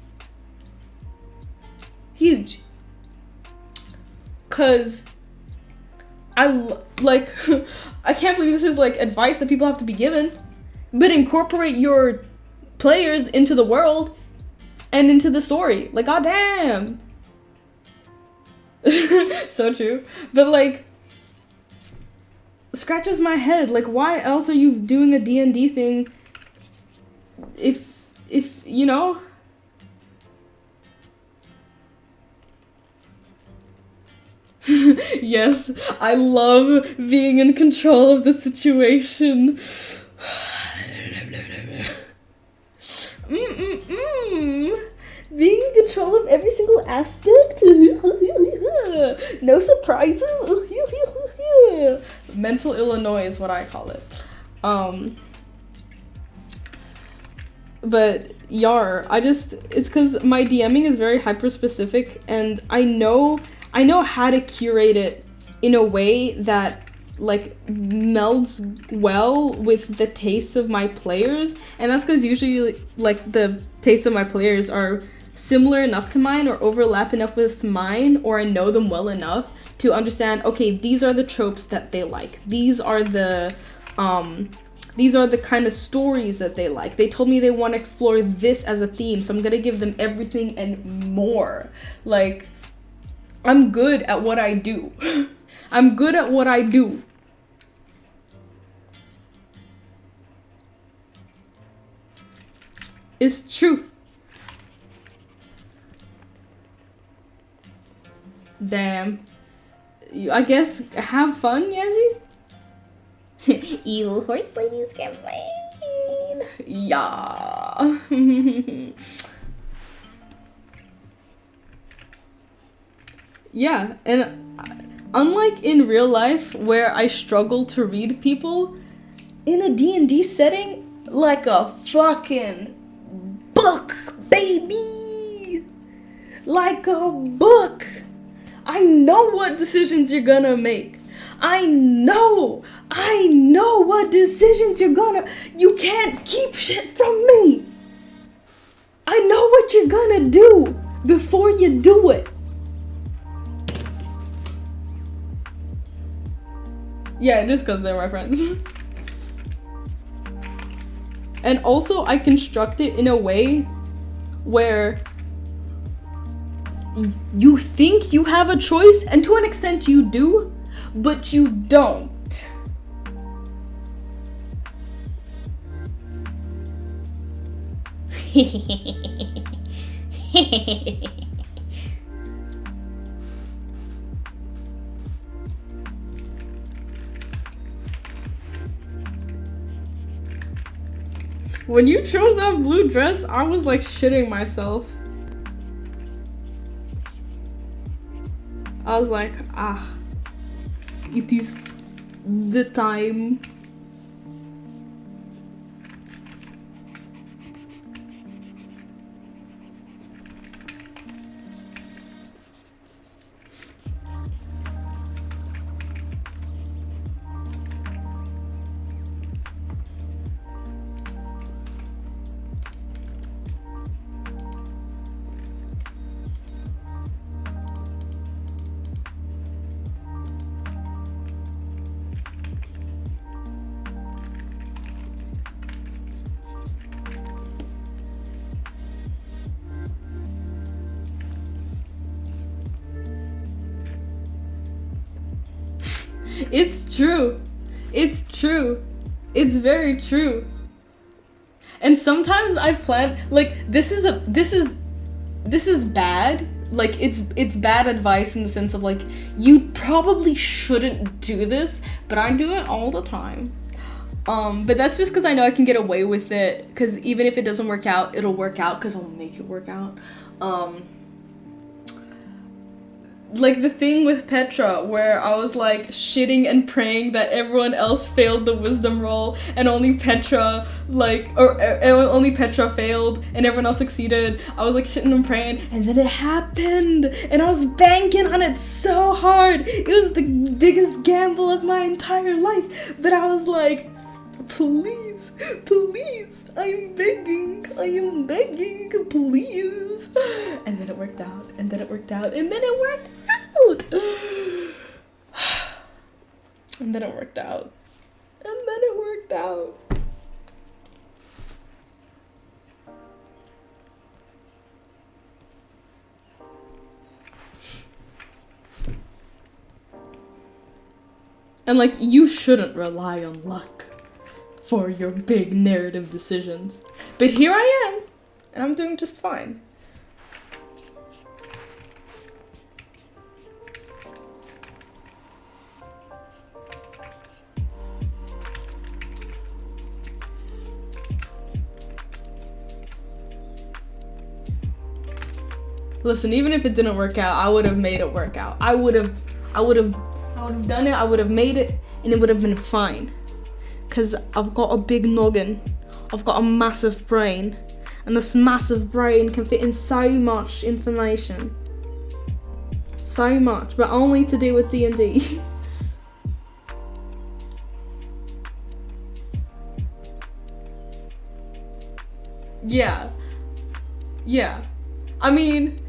Huge. Cause I can't believe this is like advice that people have to be given, but incorporate your players into the world and into the story. Like, goddamn. So true. But like, scratches my head. Like, why else are you doing a D&D thing if you know? Yes, I love being in control of the situation. Being in control of every single aspect. No surprises. Mental Illinois is what I call it. But it's because my DMing is very hyper specific, and I know how to curate it in a way that like melds well with the tastes of my players, and that's because usually like the tastes of my players are similar enough to mine or overlap enough with mine, or I know them well enough to understand, okay, these are the tropes that they like, these are the kind of stories that they like. They told me they want to explore this as a theme, so I'm gonna give them everything and more. Like, I'm good at what I do. I'm good at what I do. It's true. Damn. I guess have fun, Yazzie? Evil horse ladies campaign. Yeah. Yeah, and unlike in real life where I struggle to read people, in a D&D setting, like a fucking book, baby! Like a book! I know what decisions you're gonna make. I know what decisions you can't keep shit from me. I know what you're gonna do before you do it. Yeah, just because they're my friends. And also, I construct it in a way where you think you have a choice, and to an extent you do, but you don't. When you chose that blue dress, I was like shitting myself. I was like, it is the time. It's true. It's true. It's very true. And sometimes I plan, like, this is bad. Like, it's bad advice in the sense of, like, you probably shouldn't do this, but I do it all the time. But that's just because I know I can get away with it, because even if it doesn't work out, it'll work out because I'll make it work out. Like the thing with Petra, where I was like shitting and praying that everyone else failed the wisdom roll and only Petra, only Petra failed and everyone else succeeded. I was like shitting and praying, and then it happened, and I was banking on it so hard. It was the biggest gamble of my entire life, but I was like, please, please, I'm begging, please. And then it worked out, and then it worked out, and then it worked out. And then it worked out. And then it worked out. And like, you shouldn't rely on luck for your big narrative decisions. But here I am, and I'm doing just fine. Listen, even if it didn't work out, I would have made it work out. I would have done it, I would have made it, and it would have been fine. Cause I've got a big noggin. I've got a massive brain. And this massive brain can fit in so much information. So much, but only to do with D&D. Yeah. Yeah. I mean,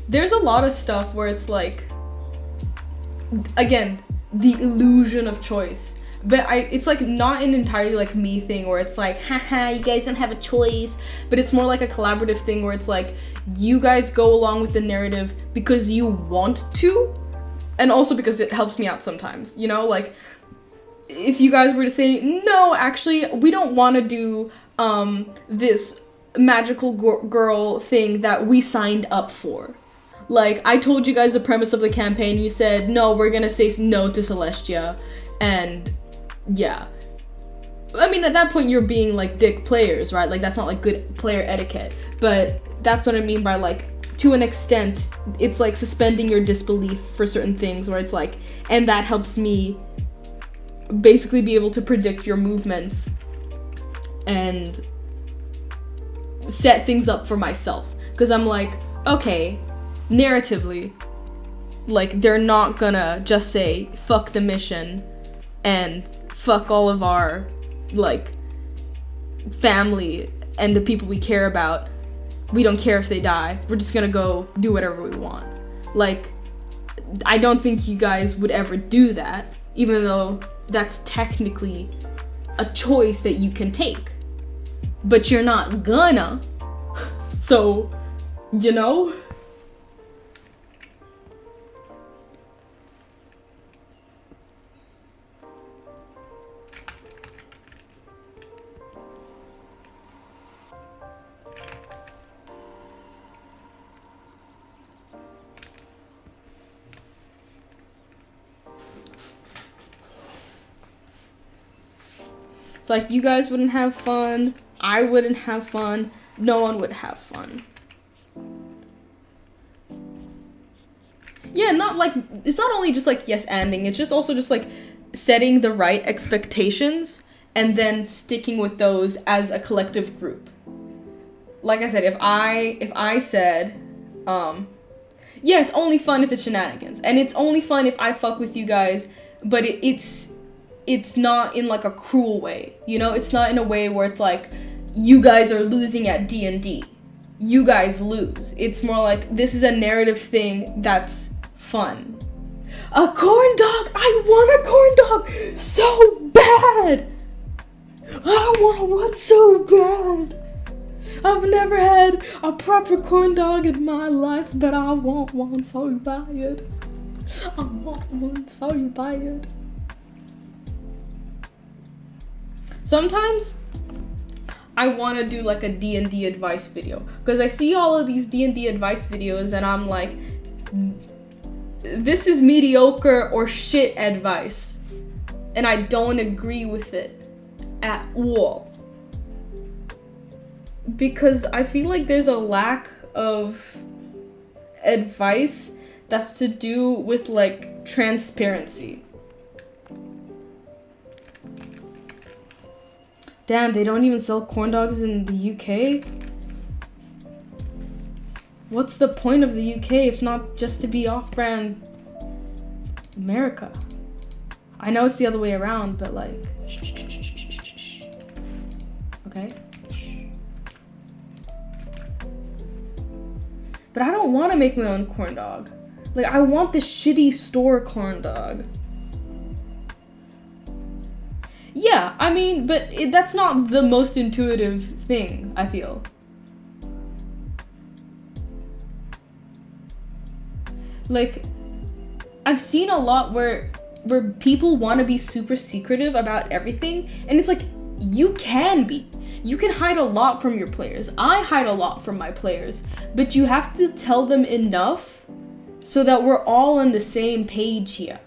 there's a lot of stuff where it's like, again, the illusion of choice. But it's like not an entirely like me thing where it's like, haha, you guys don't have a choice. But it's more like a collaborative thing where it's like, you guys go along with the narrative because you want to, and also because it helps me out sometimes, you know? Like, if you guys were to say, no, actually, we don't want to do this magical girl thing that we signed up for. Like, I told you guys the premise of the campaign, you said, no, we're gonna say no to Celestia, and yeah. I mean, at that point, you're being, like, dick players, right? Like, that's not, like, good player etiquette, but that's what I mean by, like, to an extent, it's, like, suspending your disbelief for certain things, where it's, like, and that helps me basically be able to predict your movements and set things up for myself, because I'm like, okay, narratively, like, they're not gonna just say fuck the mission and fuck all of our, like, family and the people we care about. We don't care if they die, we're just gonna go do whatever we want. Like, I don't think you guys would ever do that, even though that's technically a choice that you can take, but you're not gonna. So, you know? It's like, you guys wouldn't have fun, I wouldn't have fun, no one would have fun. Yeah, not like, it's not only just like yes-anding, it's just also just like setting the right expectations and then sticking with those as a collective group. Like I said, if I said, yeah, it's only fun if it's shenanigans, and it's only fun if I fuck with you guys, but it's not in like a cruel way, you know? It's not in a way where it's like, you guys are losing at D&D. You guys lose. It's more like, this is a narrative thing that's fun. A corn dog! I want a corn dog so bad! I want one so bad! I've never had a proper corn dog in my life, but I want one so bad. I want one so bad. Sometimes I want to do like a D&D advice video because I see all of these D&D advice videos and I'm like, this is mediocre or shit advice, and I don't agree with it at all because I feel like there's a lack of advice that's to do with like transparency. Damn, they don't even sell corn dogs in the UK? What's the point of the UK if not just to be off-brand America? I know it's the other way around, but like, okay? But I don't want to make my own corn dog. Like, I want the shitty store corn dog. Yeah, I mean, but that's not the most intuitive thing, I feel. Like, I've seen a lot where people want to be super secretive about everything, and it's like, you can be. You can hide a lot from your players. I hide a lot from my players, but you have to tell them enough so that we're all on the same page here.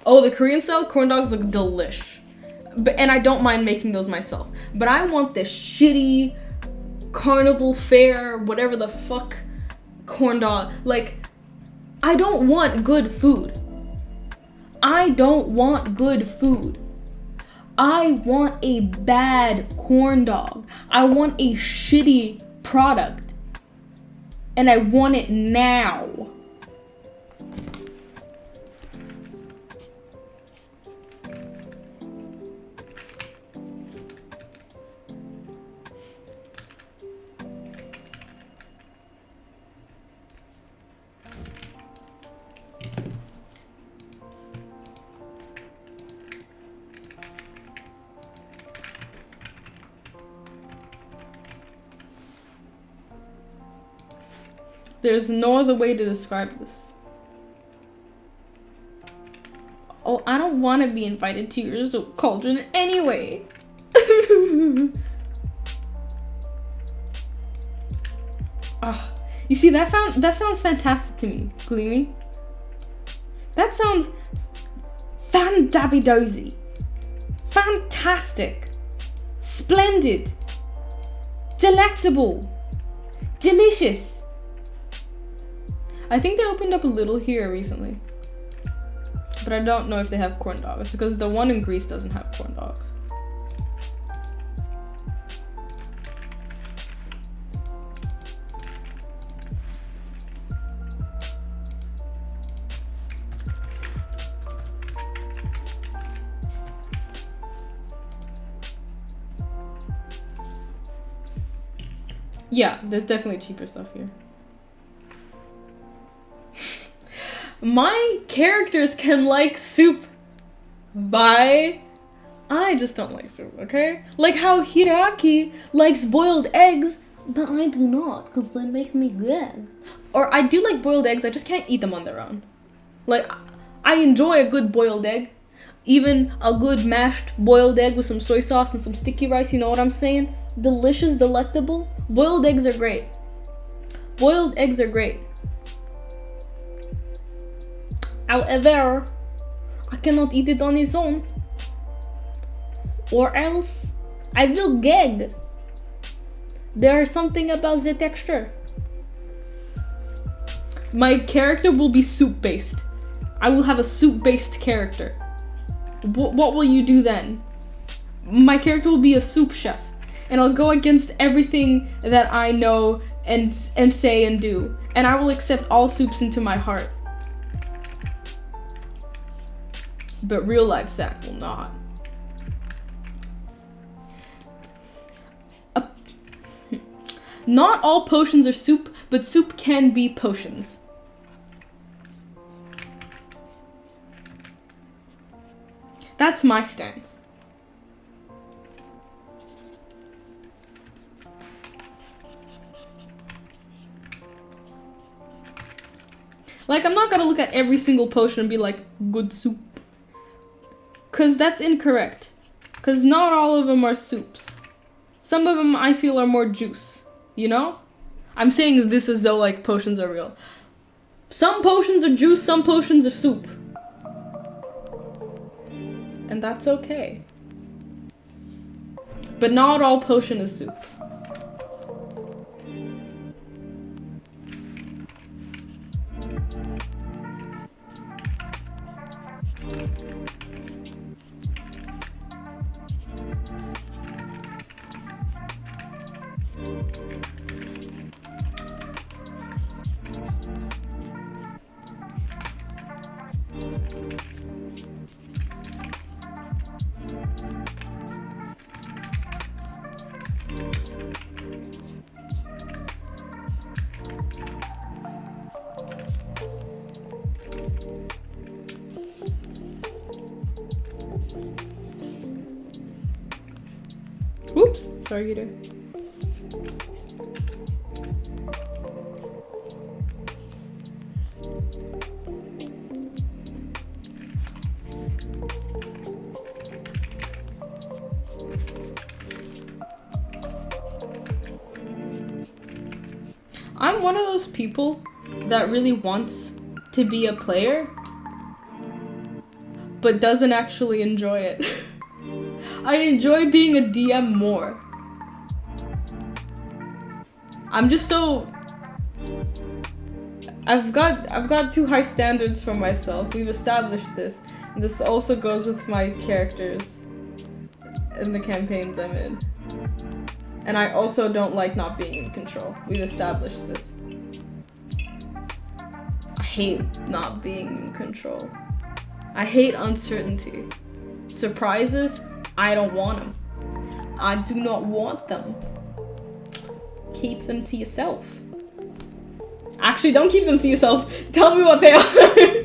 Oh, the Korean style corn dogs look delish. And I don't mind making those myself. But I want this shitty carnival fair, whatever the fuck, corn dog. Like, I don't want good food. I don't want good food. I want a bad corn dog. I want a shitty product. And I want it now. There's no other way to describe this. Oh, I don't want to be invited to your soup cauldron anyway. Oh, you see, that sounds fantastic to me, Gleamy. That sounds fan-dabby-dozy. Fantastic. Splendid. Delectable. Delicious. I think they opened up a little here recently. But I don't know if they have corn dogs because the one in Greece doesn't have corn dogs. Yeah, there's definitely cheaper stuff here. My characters can like soup. Bye. I just don't like soup, okay? Like how Hideaki likes boiled eggs, but I do not, because they make me gag. Or I do like boiled eggs, I just can't eat them on their own. Like, I enjoy a good boiled egg. Even a good mashed boiled egg with some soy sauce and some sticky rice, you know what I'm saying? Delicious, delectable. Boiled eggs are great. Boiled eggs are great. However, I cannot eat it on its own. Or else, I will gag. There is something about the texture. My character will be soup-based. I will have a soup-based character. What will you do then? My character will be a soup chef. And I'll go against everything that I know and say and do. And I will accept all soups into my heart. But real life Zach will not. Not all potions are soup, but soup can be potions. That's my stance. Like, I'm not gonna look at every single potion and be like, good soup. Cause that's incorrect. Cause not all of them are soups. Some of them I feel are more juice, you know? I'm saying this as though like potions are real. Some potions are juice, some potions are soup. And that's okay. But not all potion is soup. Oops, sorry, Heater. I'm one of those people that really wants to be a player, but doesn't actually enjoy it. I enjoy being a DM more. I'm just so... I've got too high standards for myself. We've established this. And this also goes with my characters in the campaigns I'm in. And I also don't like not being in control. We've established this. I hate not being in control. I hate uncertainty. Surprises, I don't want them. I do not want them. Keep them to yourself. Actually, don't keep them to yourself. Tell me what they are.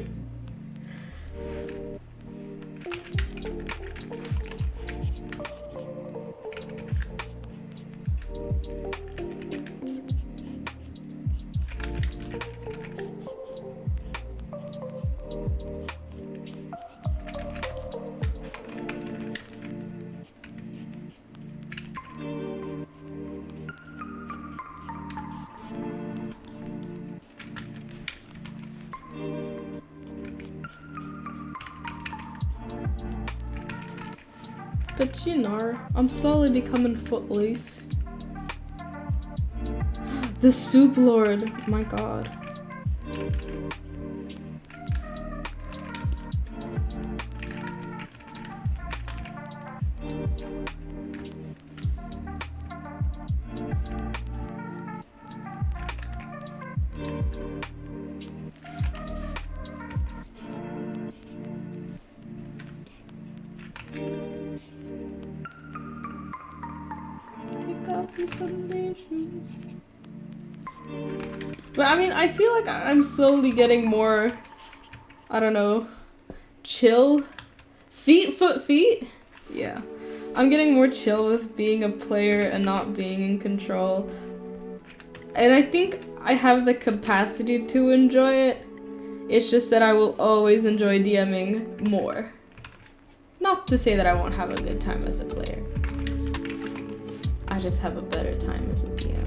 But you know, I'm slowly becoming footloose. The Soup Lord, oh my god. But I mean, I feel like I'm slowly getting more, I don't know, chill. Feet? Yeah. I'm getting more chill with being a player and not being in control. And I think I have the capacity to enjoy it. It's just that I will always enjoy DMing more. Not to say that I won't have a good time as a player. I just have a better time as a DM.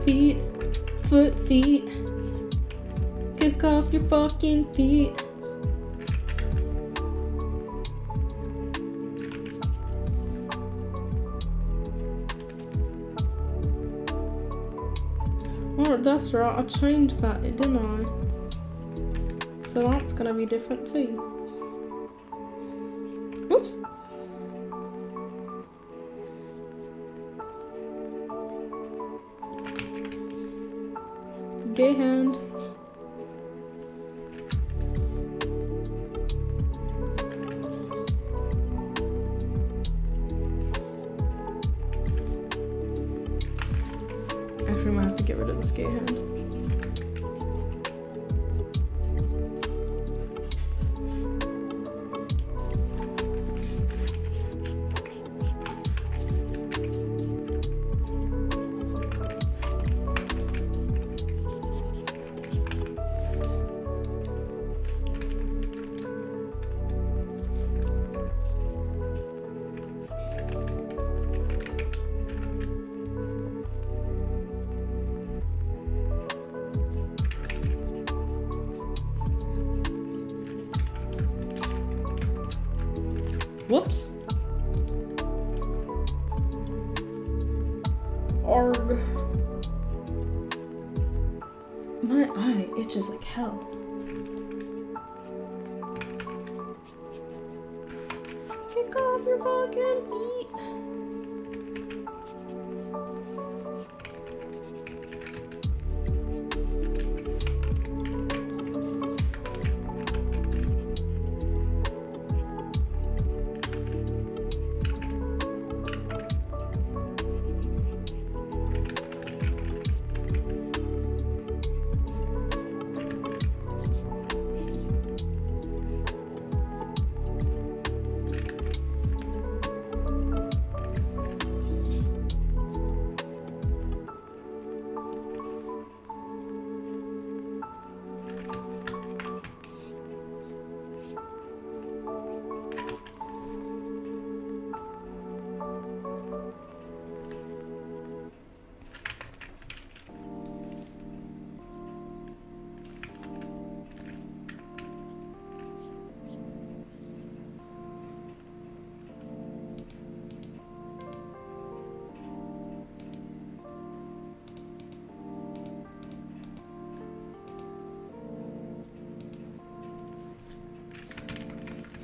Feet, feet, kick off your fucking feet. Oh, that's right, I changed that, didn't I? So that's gonna be different too. Oops. Gay hand. Actually, I might have to get rid of this gay hand. Whoops. Arg. My eye itches like hell. Kick off your fucking feet.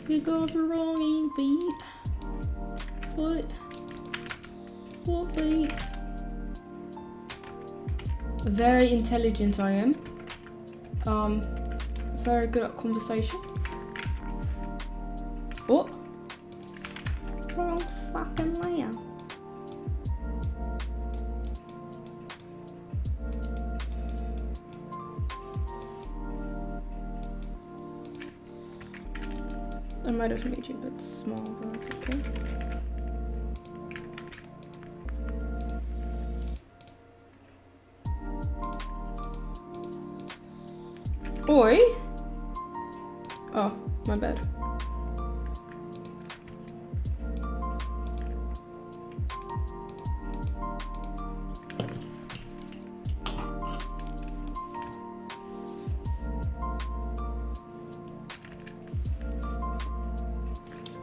You got the wrong feet. Foot. Feet. Very intelligent I am. Very good at conversation. What? Wrong fucking layer. I might have made you a bit small, but that's okay. Oi! Oh, my bad.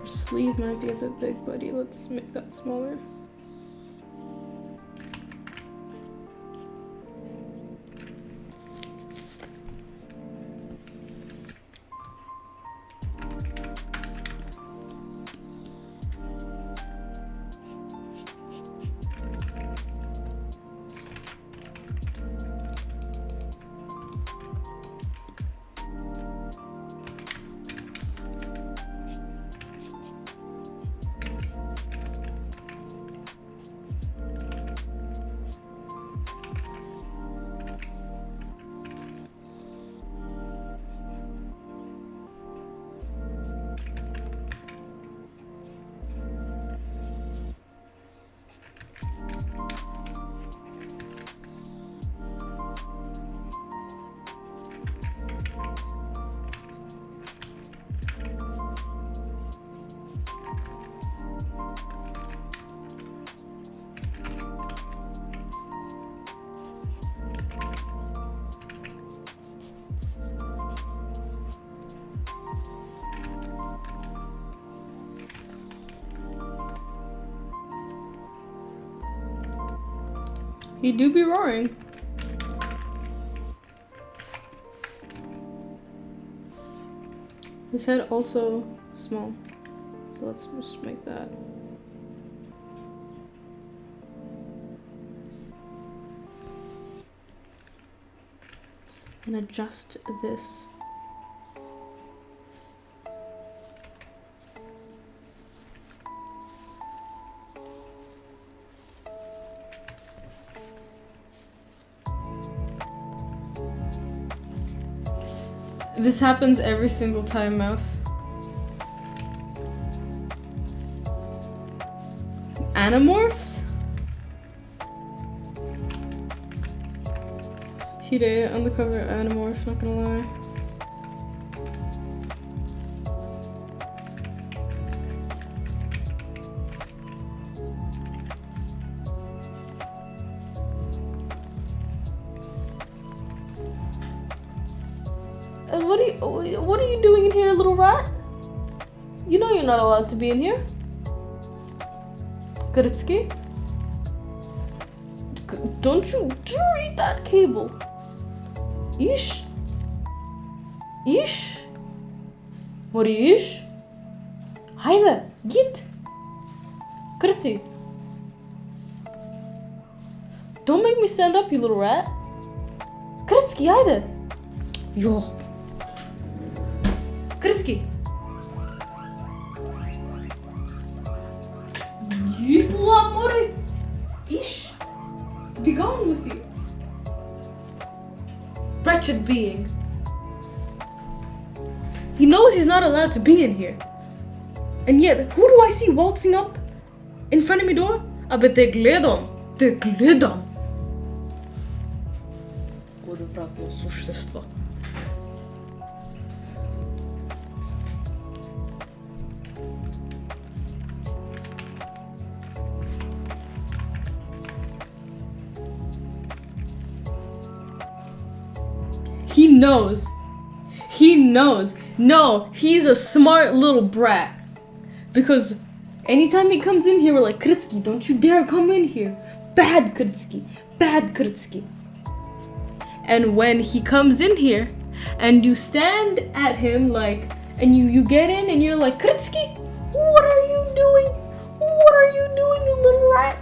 Sleeve might be a bit big, buddy. Let's make that smaller. He do be roaring. His head also small, so let's just make that. And adjust this. This happens every single time, mouse. Animorphs? Hide, undercover Animorph, not gonna lie. What are you doing in here, little rat? You know you're not allowed to be in here. Kritsky? Don't you read that cable? Ish. Ish. What ish? Hayda, git. Kritsky. Don't make me stand up, you little rat. Kritsky, hayda. Yo. Kritsky. Git ulan oraya. İş. Be gone with you. Wretched being. He knows he's not allowed to be in here. And yet, who do I see waltzing up in front of my door? I bet they gled on. They gled on. Водовратно существо. He knows. He knows. No, he's a smart little brat. Because anytime he comes in here, we're like, Kritsky, don't you dare come in here. Bad Kritsky. Bad Kritsky. And when he comes in here, and you stand at him like, and you get in and you're like, Kritsky, what are you doing? What are you doing, you little rat?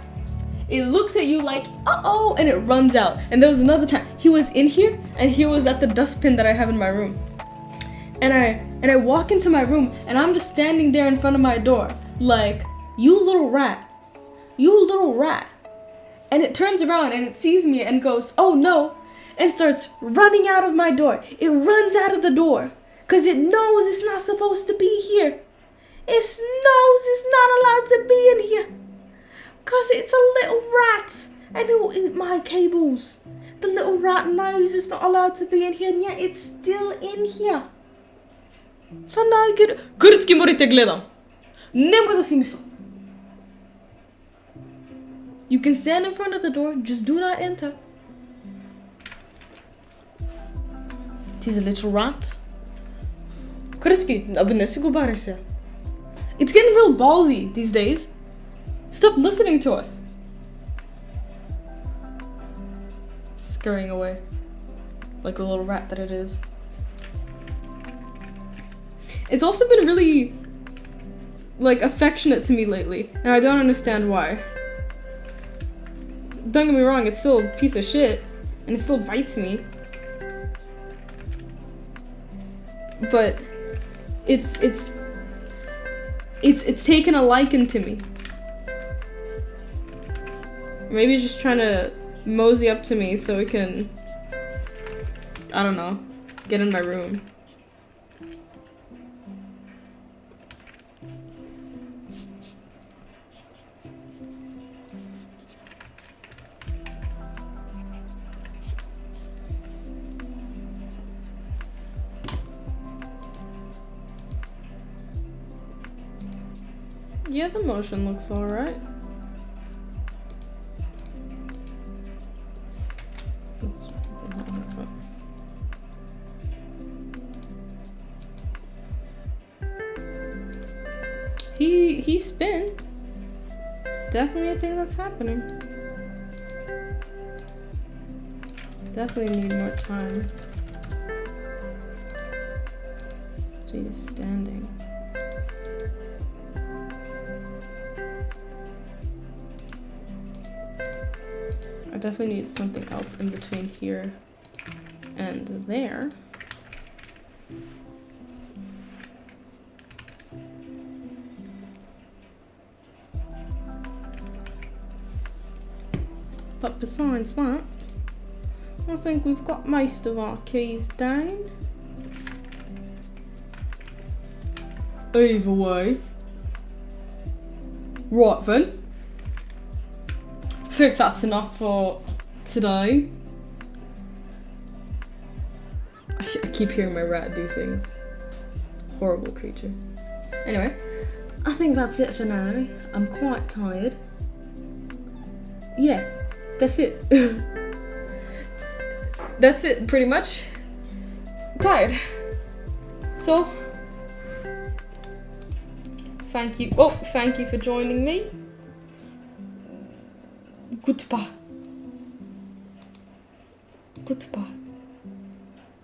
It looks at you like, uh-oh, and it runs out. And there was another time, he was in here, and he was at the dustbin that I have in my room. And I walk into my room, and I'm just standing there in front of my door, like, you little rat. You little rat. And it turns around, and it sees me, and goes, oh no, and starts running out of my door. It runs out of the door, because it knows it's not supposed to be here. It knows it's not allowed to be in here. Because it's a little rat and it'll eat my cables. The little rat knows it's not allowed to be in here and yet it's still in here. Fanagir. Kritsky morate gledam. Nema da si misal. You can stand in front of the door, just do not enter. He's a little rat. Kritsky, it's getting real ballsy these days. Stop listening to us. Scurrying away. Like the little rat that it is. It's also been really, like, affectionate to me lately. And I don't understand why. Don't get me wrong, it's still a piece of shit. And it still bites me. But it's taken a liking to me. Maybe he's just trying to mosey up to me so he can, I don't know, get in my room. Yeah, the motion looks alright. He spin. It's definitely a thing that's happening. Definitely need more time. So he's standing. I definitely need something else in between here and there. But besides that, I think we've got most of our keys down. Either way. Right then. I think that's enough for today. I keep hearing my rat do things. Horrible creature. Anyway, I think that's it for now. I'm quite tired. Yeah. That's it. That's it, pretty much. I'm tired. So, Thank you. Oh, thank you for joining me. Goodbye. Goodbye.